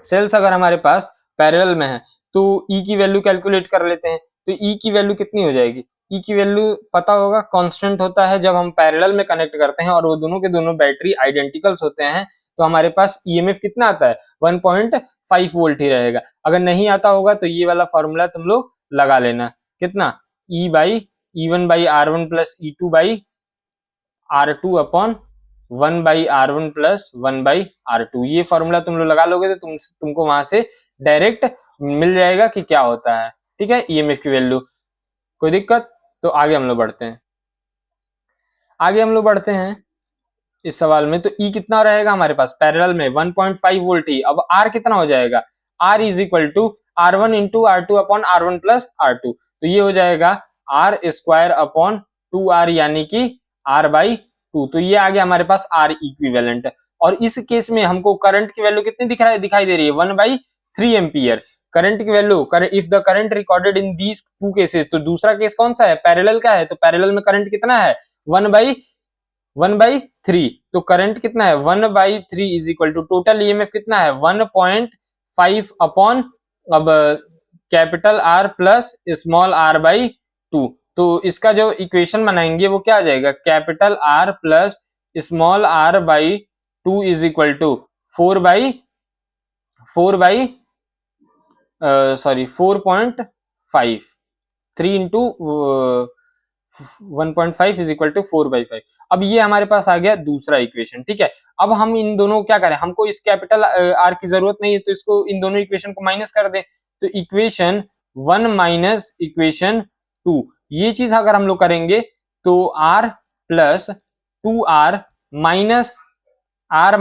सेल्स अगर हमारे पास पैरेलल में है तो E की वैल्यू कैलकुलेट कर लेते हैं। तो E की वैल्यू कितनी हो जाएगी, E की वैल्यू पता होगा, कांस्टेंट होता है जब हम पैरेलल में कनेक्ट करते हैं और वो दोनों के दोनों बैटरी आइडेंटिकल्स होते हैं तो हमारे पास ईएमएफ कितना आता है 1.5 वोल्ट ही रहेगा। अगर नहीं आता होगा तो ये वाला फॉर्मूला तुम लोग लगा लेना, कितना E1 by R1 plus E2 by R2 upon 1 by R1 plus 1 by R2। ये फॉर्मूला तुम लोग लगा लोगे तो तुमको वहां से डायरेक्ट मिल जाएगा कि क्या होता है। ठीक है, ईएमएफ की वैल्यू। कोई दिक्कत? तो आगे हम लोग बढ़ते हैं। आगे हम लोग बढ़ते हैं इस सवाल में। तो E कितना रहेगा हमारे पास पैरेलल में 1.5 वोल्ट ही। अब R कितना हो जाएगा, R is equal to R1 into R2 upon R1 plus R2। तो ये हो जाएगा R स्क्वायर अपॉन 2R यानी कि R बाई 2। तो ये आ गया हमारे पास R इक्विवेलेंट। और इस केस में हमको करंट की वैल्यू कितनी दिखाई दे रही है 1/3 एम्पियर। करंट की value, if the current recorded in these two cases, तो दूसरा केस कौन सा है, पैरेलल का है। तो पैरेलल में करंट कितना है 1/3। तो करंट कितना है 1/3 is equal to total EMF कितना है 1.5 अपॉन अब capital R plus small r by 2। तो इसका जो इक्वेशन बनाएंगे वो क्या आ जाएगा, capital R plus small r by 2 is equal to 4/5 3 into 1.5 is equal to 4/5। अब ये हमारे पास आ गया दूसरा इक्वेशन। ठीक है, अब हम इन दोनों क्या करें, हमको इस कैपिटल R की जरूरत नहीं है तो इसको इन दोनों इक्वेशन को माइनस कर दें। तो इक्वेशन 1 माइनस इक्वेशन 2, ये चीज अगर हम लोग करेंगे तो R plus 2R minus R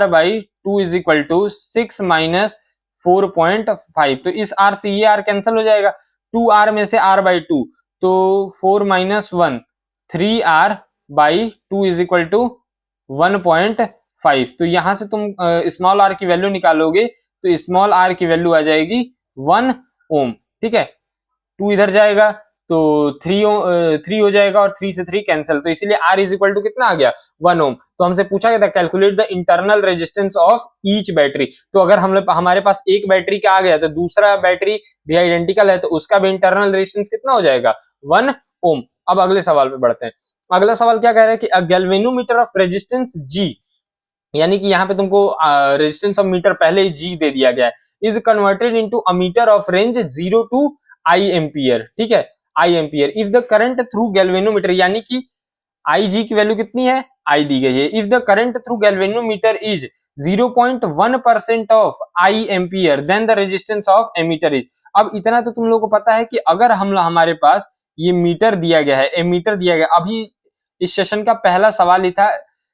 by 2 is equal to 6 minus 4.5। तो इस R से ये R कैंसिल हो जाएगा, 2R में से R बाई 2, तो 4 minus 1 3R by 2 is equal to 1.5। तो यहां से तुम स्मॉल r की वैल्यू निकालोगे तो स्मॉल r की वैल्यू आ जाएगी 1 ओम। ठीक है, 2 इधर जाएगा तो 3 हो जाएगा और 3 से 3 कैंसिल, तो इसीलिए R इज इक्वल टू कितना आ गया 1 ओम। तो हमसे पूछा गया था calculate the internal resistance of each battery. तो अगर हमारे पास एक बैटरी का आ गया तो दूसरा बैटरी भी आइडेंटिकल है तो उसका भी इंटरनल रेजिस्टेंस कितना हो जाएगा 1 ओम। अब अगले सवाल पे बढ़ते हैं। अगला सवाल क्या कह रहा है कि अ गैल्वेनोमीटर ऑफ रेजिस्टेंस G, यानी कि यहाँ पे तुमको रेजिस्टेंस ऑफ मीटर पहले ही G दे दिया गया है, is converted into a meter of range 0 to I ampere. ठीक है, I ampere if the current through galvanometer, यानी कि IG की वैल्यू कितनी है I दी गई है। If the current through galvanometer is 0.1% of I ampere then the resistance of ammeter is. अब इतना तो तुम लोगों को पता है कि अगर हमारे पास ये मीटर दिया गया है, एमीटर दिया गया, अभी इस सेशन का पहला सवाल ही था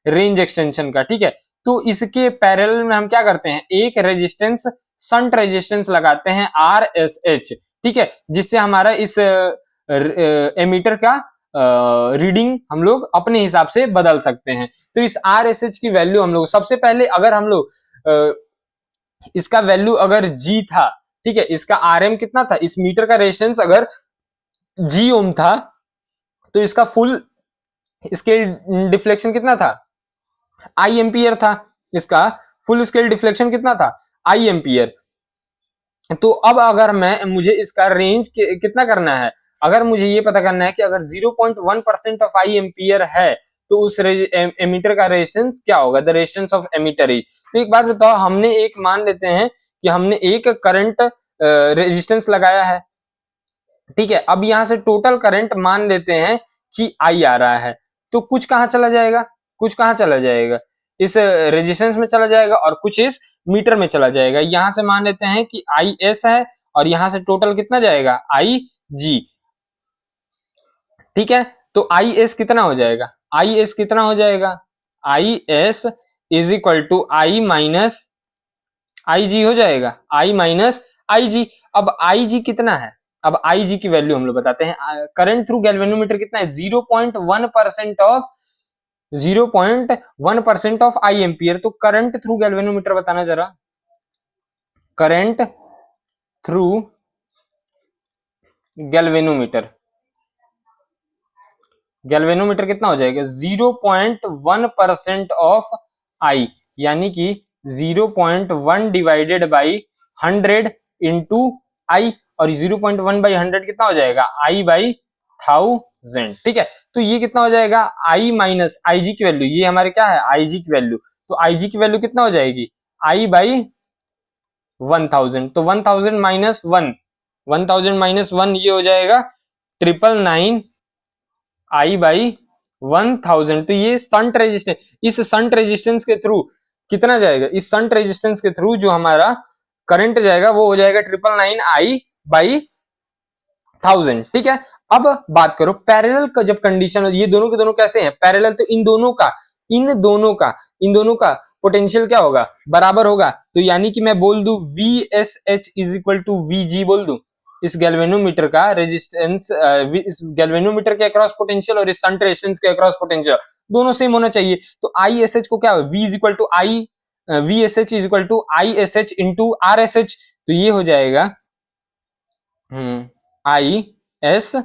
रेंज एक्सटेंशन का। ठीक है, तो इसके पैरेलल में हम क्या करते हैं, एक रेजिस्टेंस शंट रेजिस्टेंस लगाते हैं RSH। ठीक है, जिससे हमारा इस एमीटर का रीडिंग हम लोग अपने हिसाब से बदल सकते हैं। तो इस RSH की वैल्यू हम लोग सबसे पहले, अगर हम लोग इसका वैल्यू अगर G था, ठीक है, इसका RM कितना था, इस मीटर का रेजिस्टेंस अगर G ओम था तो इसका फुल स्केल डिफ्लेक्शन कितना था I एम्पियर था। इसका फुल स्केल डिफ्लेक्शन कितना था I एम्पियर। तो अब अगर मुझे इसका रेंज कितना करना है, अगर मुझे ये पता करना है कि अगर 0.1% ऑफ I एम्पियर है तो उस एमीटर का रेजिस्टेंस क्या होगा, the resistance of ammeter is. तो एक बात बताओ, हमने एक मान लेते हैं कि हमने एक करंट रेजिस्टेंस लगाया है। ठीक है, अब यहां से टोटल करंट मान लेते हैं कि I आ रहा है, तो कुछ कहां चला जाएगा, कुछ कहां चला जाएगा, इस रेजिस्टेंस में चला जाएगा और कुछ इस मीटर में चला जाएगा। यहां से मान लेते हैं कि IS है और यहां से टोटल कितना जाएगा IG। ठीक है, तो IS कितना हो जाएगा, IS कितना हो जाएगा, IS is equal to I minus I G हो जाएगा, आई माइनस आई जी। अब आई जी कितना है, अब आई जी की वैल्यू हम लोग बताते हैं। करंट थ्रू गैल्वेनोमीटर कितना है, 0.1% ऑफ 0.1% ऑफ आई एम्पियर। तो करंट थ्रू गैल्वेनोमीटर बताना जरा, करंट थ्रू गैल्वेनोमीटर, गैल्वेनोमीटर कितना हो जाएगा, 0.1% ऑफ आई, यानी कि 0.1 डिवाइडेड बाई 100 इंटू आई, और 0.1 बाई 100 कितना हो जाएगा, आई बाई 1000। ठीक है, तो ये कितना हो जाएगा, आई माइनस आई जी की वैल्यू, ये हमारे क्या है आई जी की वैल्यू, तो आई जी की वैल्यू कितना हो जाएगी, आई बाई 1000। तो 1000 माइनस 1, 1000 माइनस 1 ये हो जाएगा 999 आई बाई 1000। तो ये संट रेजिस्टेंस, इस संट रेजिस्टेंस के थ्रू कितना जाएगा, इस संट रेजिस्टेंस के थ्रू जो हमारा करंट जाएगा वो हो जाएगा 999 आई बाई 1000। ठीक है, अब बात करो पैरेलल का, जब कंडीशन ये दोनों के दोनों कैसे हैं पैरेलल, तो इन दोनों का पोटेंशियल क्या होगा, बराबर होगा। तो यानी कि मैं बोल दूं V S H is equal to V G बोल दूं, इस गैल्वेनोमीटर का रेजिस्टेंस, इस गैल्वेनोमीटर के अक्रॉस पोटेंशियल और इस शंट रेजिस्टेंस के अक्रॉस पोटेंशियल दोनों सेम होना चाहिए। तो आई एस एच को क्या, V is equal to I, V S H is equal to I S H into R S H. तो ये हो जाएगा आई एस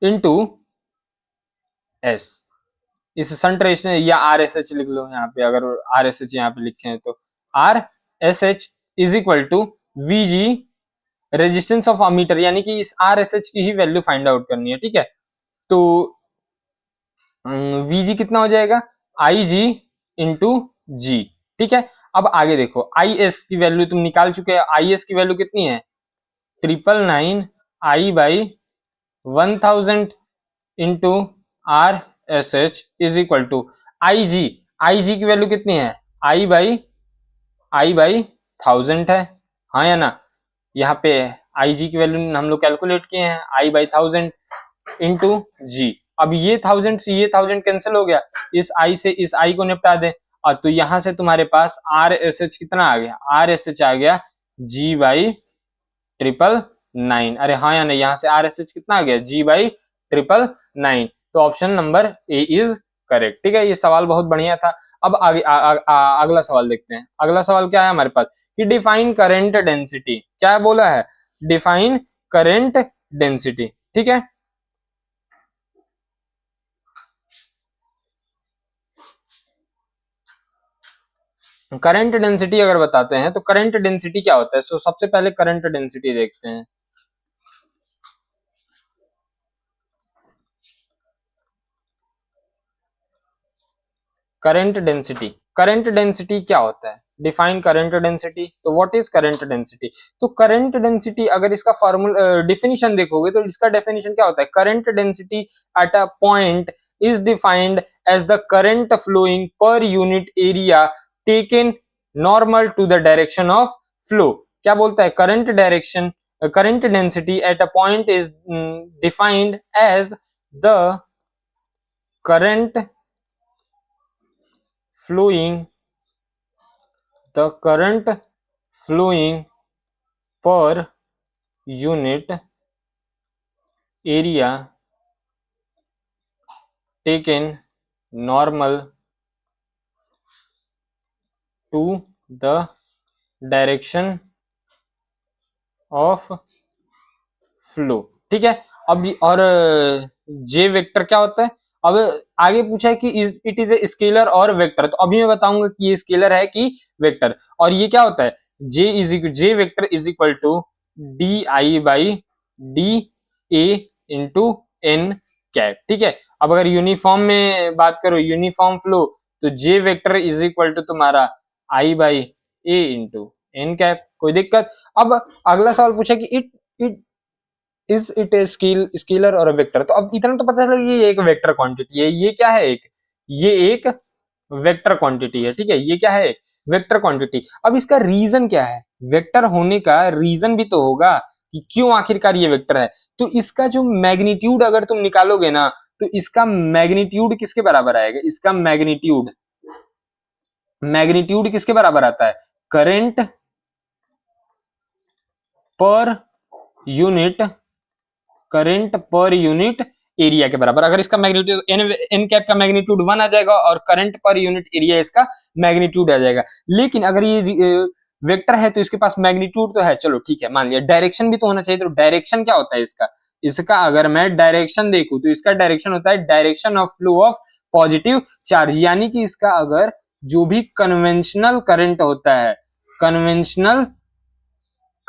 इंटू एस, इस शंट रेजिस्टेंस, या आर एस एच लिख लो यहाँ पे, अगर आर एस एच यहाँ पे लिखे हैं तो R S H is equal to V G resistance of ammeter, यानी कि इस आर एस एच की ही वैल्यू फाइंड आउट करनी है। ठीक है, तो वी जी कितना हो जाएगा, आई जी इंटू जी। ठीक है, अब आगे देखो आई एस की वैल्यू तुम निकाल चुके हैं, आई एस की वैल्यू कितनी है 999 I by 1000 into R S H is equal to I G की वैल्यू कितनी है, आई बाई 1000 है, हाँ या ना। यहाँ पे आई जी की वैल्यू हम लोग कैलकुलेट किए हैं, आई बाई 1000 इंटू जी। अब ये 1000 से ये 1000 कैंसिल हो गया, इस आई से इस आई को निपटा दे, और तो यहां से तुम्हारे पास आर एस एच कितना आ गया, आर एस एच आ गया जी बाई 999। अरे हाँ या नहीं, यहाँ से आर एस एच कितना आ गया, जी बाई 999। तो option number A is correct. ठीक है, ये सवाल बहुत बढ़िया था। अब आगे अगला सवाल देखते हैं। अगला सवाल क्या है हमारे पास कि डिफाइन करंट डेंसिटी, क्या बोला है, डिफाइन करंट डेंसिटी। ठीक है, करंट डेंसिटी अगर बताते हैं तो करंट डेंसिटी क्या होता है, सो सबसे पहले करंट डेंसिटी देखते हैं। करंट डेंसिटी क्या होता है, डिफाइन करंट डेंसिटी। तो व्हाट इज करंट डेंसिटी, तो करंट डेंसिटी अगर इसका फॉर्मूला डेफिनेशन देखोगे तो इसका डेफिनेशन क्या होता है, current density at a point is defined as the current flowing per unit area taken normal to the direction of flow. क्या बोलता है, current density at a point is defined as the current flowing per unit area taken normal to the direction of flow। ठीक है, अब और जे vector क्या होता है, अब आगे पूछा है कि इट इज ए स्केलर और वेक्टर, तो अभी मैं बताऊंगा कि ये स्केलर है कि वेक्टर। और ये क्या होता है, J vector is equal to D I by D A into N cap. ठीक है, अब अगर यूनिफॉर्म में बात करो, यूनिफॉर्म फ्लो, तो J vector is equal to तुम्हारा I by A into N cap. कोई दिक्कत। अब अगला सवाल पूछा कि it is it a scalar और वेक्टर, तो अब इतना तो पता चला कि ये एक वेक्टर क्वांटिटी है। ये क्या है, ये एक वेक्टर क्वांटिटी है। ठीक है, ये क्या है, वेक्टर क्वांटिटी। अब इसका रीजन क्या है, वेक्टर होने का रीजन भी तो होगा कि क्यों आखिरकार ये वेक्टर है। तो इसका जो मैग्नीट्यूड अगर तुम निकालोगे ना, तो इसका मैग्नीट्यूड किसके बराबर आएगा, इसका मैग्नीट्यूड मैग्नीट्यूड किसके बराबर आता है, करंट पर यूनिट, करंट पर यूनिट एरिया के बराबर। अगर इसका मैग्नीट्यूड एन कैप का मैग्नीट्यूड 1 आ जाएगा और करंट पर यूनिट एरिया इसका मैग्नीट्यूड आ जाएगा। लेकिन अगर ये वेक्टर है तो इसके पास मैग्नीट्यूड तो है, चलो ठीक है मान लिया, डायरेक्शन भी तो होना चाहिए। तो डायरेक्शन क्या होता है इसका, इसका अगर मैं डायरेक्शन देखूं तो इसका डायरेक्शन होता है direction of flow of positive charge, यानी कि इसका अगर जो भी कन्वेंशनल करंट होता है, कन्वेंशनल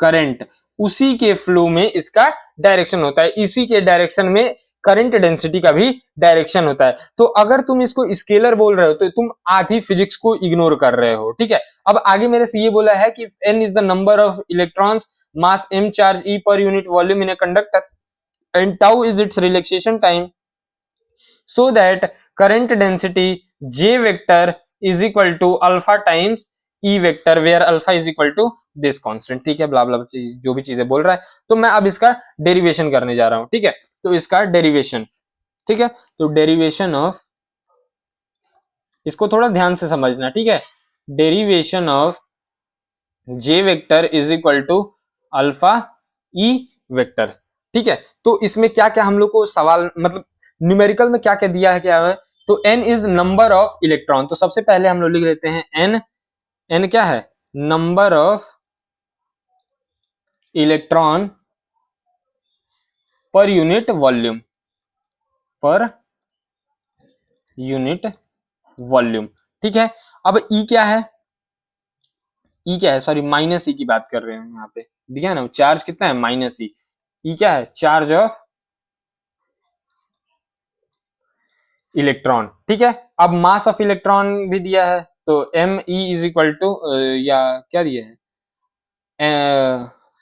करंट, उसी के फ्लो में इसका डायरेक्शन होता है, इसी के डायरेक्शन में करंट डेंसिटी का भी डायरेक्शन होता है। तो अगर तुम इसको स्केलर बोल रहे हो तो तुम आधी फिजिक्स को इग्नोर कर रहे हो, ठीक है। अब आगे मेरे से ये बोला है कि n is the number of electrons mass m charge e पर unit volume in a conductor and tau is its relaxation time so that current density J vector is equal to alpha times E vector where alpha is equal to this constant, ठीक है, ब्ला ब्ला जो भी चीजें बोल रहा है। तो मैं अब इसका डेरिवेशन करने जा रहा हूं, ठीक है। तो इसका डेरिवेशन, ठीक है, तो डेरिवेशन ऑफ, इसको थोड़ा ध्यान से समझना, ठीक है। Derivation of J vector is equal to alpha E vector, ठीक है। तो इसमें क्या क्या हम लोग को सवाल, मतलब न्यूमेरिकल में क्या क्या दिया है, क्या है, तो n is number of electron. तो सबसे पहले हम लोग लिख लेते हैं n क्या है, नंबर ऑफ इलेक्ट्रॉन पर यूनिट वॉल्यूम, पर यूनिट वॉल्यूम, ठीक है। अब E क्या है, E क्या है, सॉरी माइनस E की बात कर रहे हैं यहाँ पे, दिया ना चार्ज कितना है, माइनस E। E क्या है, चार्ज ऑफ इलेक्ट्रॉन, ठीक है। अब मास ऑफ इलेक्ट्रॉन भी दिया है, तो M E is equal to, या क्या दिया है,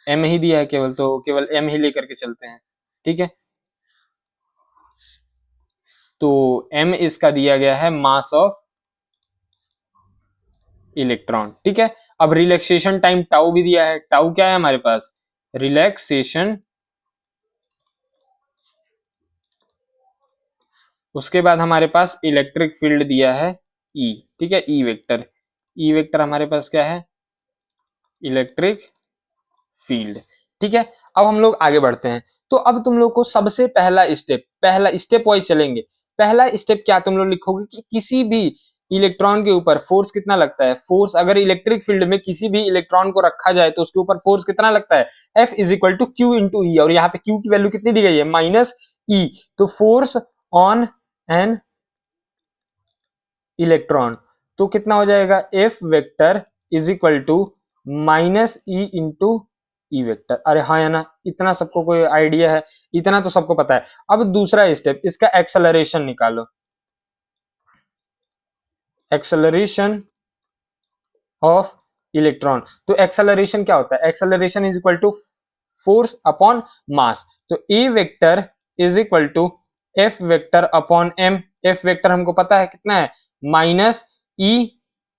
एम ही दिया है केवल, तो केवल एम ही लेकर के चलते हैं, ठीक है। तो एम इसका दिया गया है मास ऑफ इलेक्ट्रॉन, ठीक है। अब रिलैक्सेशन टाइम टाउ भी दिया है, टाउ क्या है हमारे पास, रिलैक्सेशन, उसके बाद हमारे पास इलेक्ट्रिक फील्ड दिया है ई, ठीक है, ई वेक्टर, ई वेक्टर हमारे पास क्या है, इलेक्ट्रिक फील्ड, ठीक है। अब हम लोग आगे बढ़ते हैं। तो अब तुम लोग को सबसे पहला स्टेप वाइज चलेंगे। पहला स्टेप क्या तुम लोग लिखोगे कि किसी भी इलेक्ट्रॉन के ऊपर फोर्स कितना लगता है, फोर्स अगर इलेक्ट्रिक फील्ड में किसी भी इलेक्ट्रॉन को रखा जाए तो उसके ऊपर फोर्स कितना लगता है, F is equal to Q into E, और यहाँ पे क्यू की वैल्यू कितनी दी गई है, माइनस ई। तो फोर्स ऑन एन इलेक्ट्रॉन, तो कितना हो जाएगा, F vector is equal to minus E into E vector. अरे हाँ है ना, इतना सबको कोई आइडिया है, इतना तो सबको पता है। अब दूसरा स्टेप, इसका एक्सेलरेशन निकालो, एक्सेलरेशन ऑफ इलेक्ट्रॉन। तो एक्सेलरेशन क्या होता है, acceleration is equal to force upon mass. तो A vector is equal to F vector upon M, F vector हमको पता है कितना है, minus E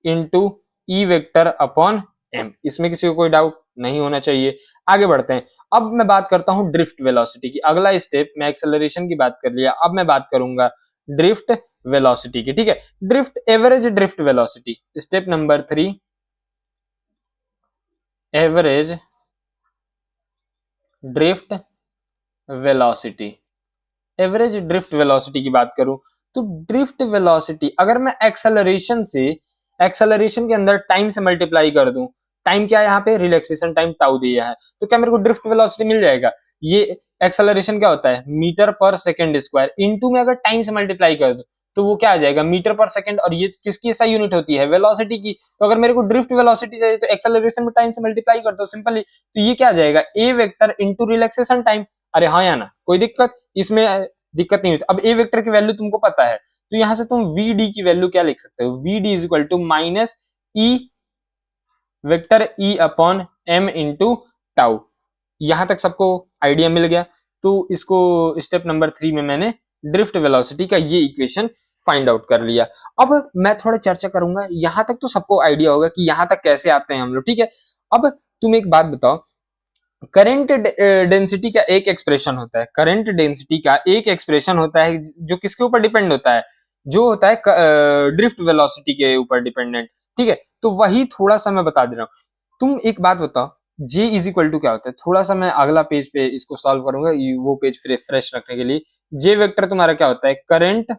into E vector upon M. इसमें किसी को कोई डाउट नहीं होना चाहिए। आगे बढ़ते हैं। अब मैं बात करता हूं ड्रिफ्ट वेलोसिटी की। अगला स्टेप, मैं एक्सेलरेशन की बात कर लिया, अब मैं बात करूंगा ड्रिफ्ट वेलोसिटी की, ठीक है। Drift, average drift velocity, step number 3, average drift velocity. Average drift velocity की बात करूं तो ड्रिफ्ट वेलोसिटी अगर मैं एक्सेलरेशन से, एक्सेलरेशन के अंदर टाइम से मल्टीप्लाई कर दूं, टाइम क्या है यहाँ पे, रिलैक्सेशन टाइम टाउ दिया है, तो क्या मेरे को ड्रिफ्ट वेलोसिटी मिल जाएगा। ये एक्सेलरेशन क्या होता है, मीटर पर सेकंड स्क्वायर, इनटू में अगर टाइम से मल्टीप्लाई कर दूं तो वो क्या आ जाएगा, मीटर पर सेकंड, और ये किसकी ऐसा यूनिट होती है, वेलोसिटी की। तो अगर मेरे को ड्रिफ्ट वेलोसिटी चाहिए तो एक्सेलरेशन में टाइम से मल्टीप्लाई कर दो सिंपली, तो ये क्या आ जाएगा, ए वेक्टर इंटू रिलैक्सेशन टाइम। अरे हाँ या ना, कोई दिक्कत इसमें, दिक्कत नहीं होती। अब ए वेक्टर की वैल्यू तुमको पता है, तो यहां से तुम वी डी की वैल्यू क्या लिख सकते हो, V D is equal to minus E vector E upon M into tau. यहां तक सबको आइडिया मिल गया। तो इसको स्टेप नंबर 3 में मैंने ड्रिफ्ट वेलोसिटी का ये इक्वेशन फाइंड आउट कर लिया। अब मैं थोड़ा चर्चा करूंगा, यहां तक तो सबको आइडिया होगा कि यहां तक कैसे आते हैं हम लोग, ठीक है। अब तुम एक बात बताओ, करंट डेंसिटी का एक एक्सप्रेशन होता है, करंट डेंसिटी का एक एक्सप्रेशन होता है जो किसके ऊपर डिपेंड होता है, जो होता है ड्रिफ्ट वेलोसिटी के ऊपर डिपेंडेंट, ठीक है। तो वही थोड़ा सा मैं बता दे रहा हूँ। तुम एक बात बताओ, J इज इक्वल टू क्या होता है? थोड़ा सा मैं अगला पेज पे इसको सॉल्व करूंगा, वो पेज फ्रेश रखने के लिए। J वेक्टर तुम्हारा क्या होता है? करंट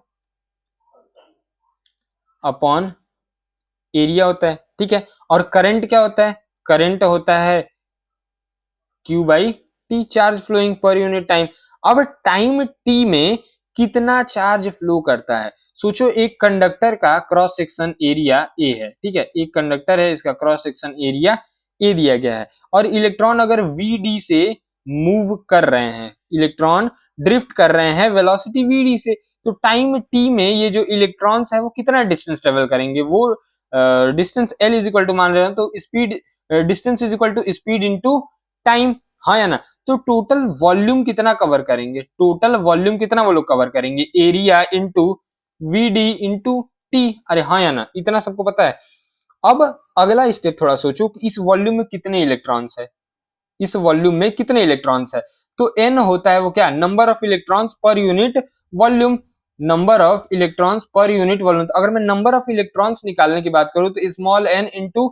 अपॉन एरिया होता है, ठीक है। और करंट क्या होता है? करंट होता है Q by T, charge flowing per unit time. अब टाइम टी में कितना चार्ज फ्लो करता है? सोचो, एक कंडक्टर का क्रॉस सेक्शन एरिया ए है, ठीक है। एक कंडक्टर है, इसका क्रॉस सेक्शन एरिया ए दिया गया है, और इलेक्ट्रॉन अगर वी से मूव कर रहे हैं, इलेक्ट्रॉन ड्रिफ्ट कर रहे हैं वेलोसिटी वी से, तो टाइम टी में ये जो इलेक्ट्रॉन्स है वो कितना डिस्टेंस ट्रेवल करेंगे? वो distance L is equal to मान रहे हैं, तो speed, distance is equal to speed into time, हाँ या ना? तो टोटल वॉल्यूम कितना कवर करेंगे? टोटल वॉल्यूम कितना वो लोग कवर करेंगे? Area into V D into T, अरे हाँ या ना? इतना सबको पता है। अब अगला स्टेप थोड़ा सोचो कि इस वॉल्यूम में कितने इलेक्ट्रॉन्स है, इस वॉल्यूम में कितने इलेक्ट्रॉन्स है? तो एन होता है वो क्या? नंबर ऑफ इलेक्ट्रॉन्स पर unit volume, number of electrons पर यूनिट वॉल्यूम। अगर मैं नंबर ऑफ इलेक्ट्रॉन्स निकालने की बात करूं तो small N into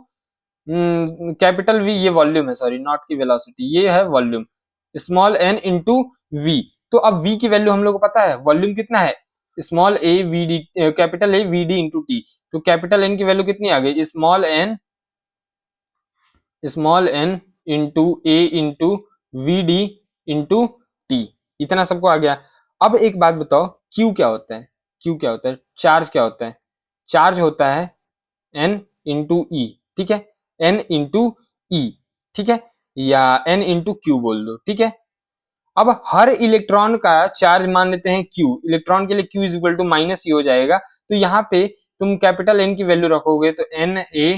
capital V, ये वॉल्यूम है, सॉरी नॉट की वेलोसिटी, ये है volume, small N into V. तो अब वी की वैल्यू हम लोग को पता है, वॉल्यूम कितना है? Small A V D, capital A V D into T. तो कैपिटल एन की वैल्यू कितनी आ गई? Small N into A into V D into T, इतना सबको आ गया। अब एक बात बताओ, क्यू क्या होता है? क्यू क्या होता है? चार्ज क्या होता है? चार्ज होता है एन इंटू ई, ठीक है, एन इंटू ई, ठीक है, या एन इंटू क्यू बोल दो, ठीक है। अब हर इलेक्ट्रॉन का चार्ज मान लेते हैं क्यू, इलेक्ट्रॉन के लिए Q is equal to minus E हो जाएगा। तो यहाँ पे तुम कैपिटल एन की वैल्यू रखोगे तो N A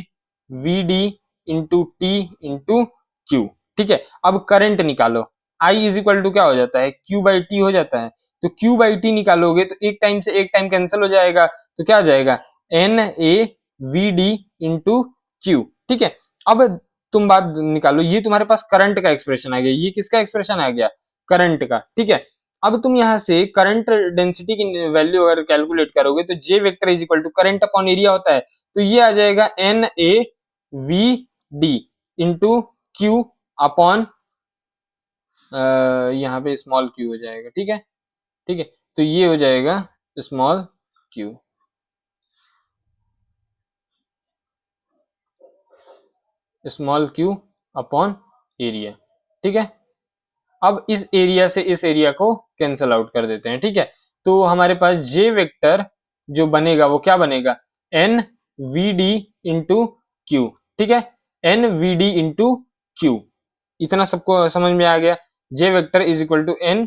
V D into T into Q, ठीक है। अब करंट निकालो, आई इज इक्वल टू क्या हो जाता है? क्यू बाई टी हो जाता है। तो क्यू बाई टी निकालोगे तो एक टाइम से एक टाइम कैंसिल हो जाएगा, तो क्या आ जाएगा? N A V D into Q, ठीक है। अब तुम बात निकालो, ये तुम्हारे पास करंट का एक्सप्रेशन आ गया, ये किसका एक्सप्रेशन आ गया? करंट का, ठीक है। अब तुम यहाँ से करंट डेंसिटी की वैल्यू अगर कैलकुलेट करोगे तो J vector is equal to current upon area होता है, तो ये आ जाएगा N A V D into Q upon, यहाँ पे स्मॉल क्यू हो जाएगा, ठीक है, ठीक है। तो ये हो जाएगा small Q, small Q upon area, ठीक है। अब इस एरिया से इस एरिया को कैंसल आउट कर देते हैं, ठीक है। तो हमारे पास जे वेक्टर जो बनेगा वो क्या बनेगा? N V D into Q, ठीक है, N V D into Q, इतना सबको समझ में आ गया। J vector is equal to N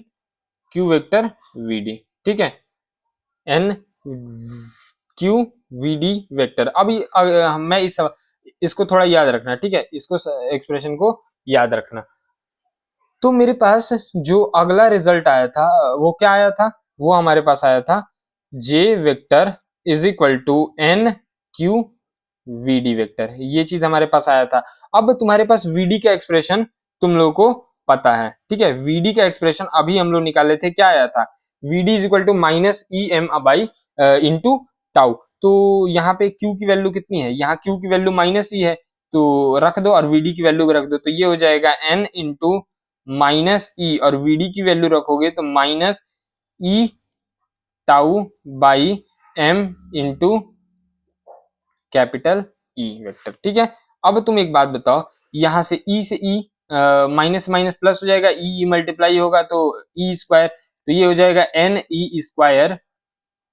Q vector V D, ठीक है, N Q V D vector. अब मैं इसको थोड़ा याद रखना, ठीक है, इसको एक्सप्रेशन को याद रखना। तो मेरे पास जो अगला रिजल्ट आया था वो क्या आया था? वो हमारे पास आया था J vector is equal to N Q V D vector, ये चीज हमारे पास आया था। अब तुम्हारे पास वीडी का एक्सप्रेशन तुम लोगों को पता है, ठीक है। वीडी का एक्सप्रेशन अभी हम लोग निकाले थे, क्या आया था? VD is equal to minus E M by into tau. तो यहाँ पे क्यू की वैल्यू कितनी है? यहाँ क्यू की वैल्यू माइनस ई है, तो रख दो, और वीडी की वैल्यू भी रख दो, तो ये हो जाएगा एन इंटू माइनस ई, और वीडी की वैल्यू रखोगे तो minus E tau by M into capital E vector, ठीक है। अब तुम एक बात बताओ, यहां से ई से ई माइनस माइनस प्लस हो जाएगा, ई मल्टीप्लाई होगा तो ई स्क्वायर, तो ये हो जाएगा N E square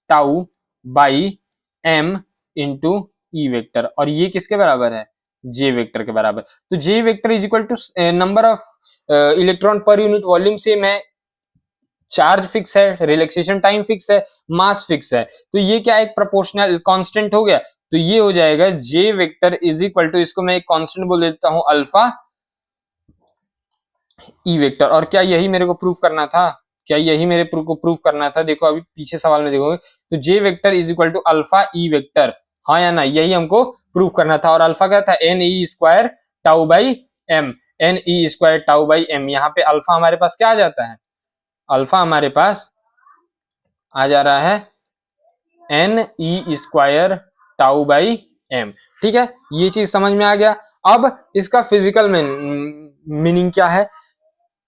tau by M into E vector, और ये किसके बराबर है? जे वेक्टर के बराबर। तो J vector is equal to number of electron पर यूनिट वॉल्यूम से मैं, चार्ज फिक्स है, रिलैक्सेशन टाइम फिक्स है, मास फिक्स है, तो ये क्या एक प्रोपोर्शनल कांस्टेंट हो गया। तो ये हो जाएगा जे वेक्टर इज इक्वल टू, इसको मैं एक कांस्टेंट बोल देता हूं अल्फा ई वेक्टर। और क्या यही मेरे को प्रूफ करना था? क्या यही मेरे को प्रूफ करना था? देखो अभी पीछे सवाल में देखोगे तो J vector is equal to alpha E vector, हाँ या ना? यही हमको प्रूफ करना था। और अल्फा क्या था? N E square tau by M, N E square tau by M. यहाँ पे अल्फा हमारे पास क्या आ जाता है? अल्फा हमारे पास आ जा रहा है NE² टाउ बाई m। ठीक है, ये चीज समझ में आ गया। अब इसका फिजिकल मीनिंग क्या है,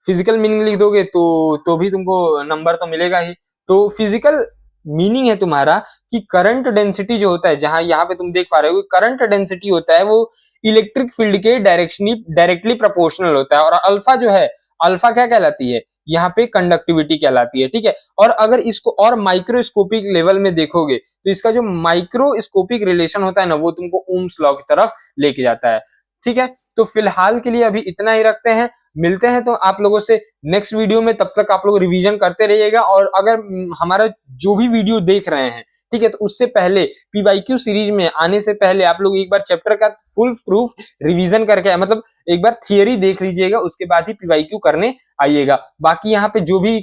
फिजिकल मीनिंग लिख दोगे तो भी तुमको नंबर तो मिलेगा ही। तो फिजिकल मीनिंग है तुम्हारा कि करंट डेंसिटी जो होता है, जहां यहाँ पे तुम देख पा रहे हो करंट डेंसिटी होता है वो इलेक्ट्रिक फील्ड के डायरेक्टली प्रोपोर्शनल होता है। और अल्फा जो है, अल्फा क्या कहलाती है, यहाँ पे कंडक्टिविटी कहलाती है। ठीक है, और अगर इसको और माइक्रोस्कोपिक लेवल में देखोगे तो इसका जो माइक्रोस्कोपिक रिलेशन होता है ना, वो तुमको ओम्स लॉ की तरफ लेके जाता है। ठीक है, तो फिलहाल के लिए अभी इतना ही रखते हैं, मिलते हैं तो आप लोगों से नेक्स्ट वीडियो में। तब तक आप लोग रिवीजन करते रहिएगा, और अगर हमारा जो भी वीडियो देख रहे हैं, ठीक है, तो उससे पहले पीवाईक्यू सीरीज में आने से पहले आप लोग एक बार चैप्टर का फुल प्रूफ रिवीजन करके, मतलब एक बार थियरी देख लीजिएगा, उसके बाद ही पीवाईक्यू करने आइएगा। बाकी यहाँ पे जो भी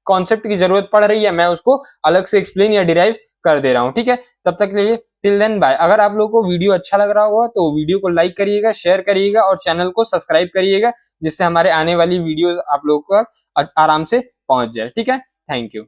कॉन्सेप्ट की जरूरत पड़ रही है, मैं उसको अलग से एक्सप्लेन या डिराइव कर दे रहा हूँ। ठीक है, तब तक के लिए टिल देन बाय। अगर आप लोगों को वीडियो अच्छा लग रहा होगा तो वीडियो को लाइक करिएगा, शेयर करिएगा और चैनल को सब्सक्राइब करिएगा, जिससे हमारे आने वाली वीडियोस आप लोगों को आराम से पहुंच जाए। ठीक है, थैंक यू।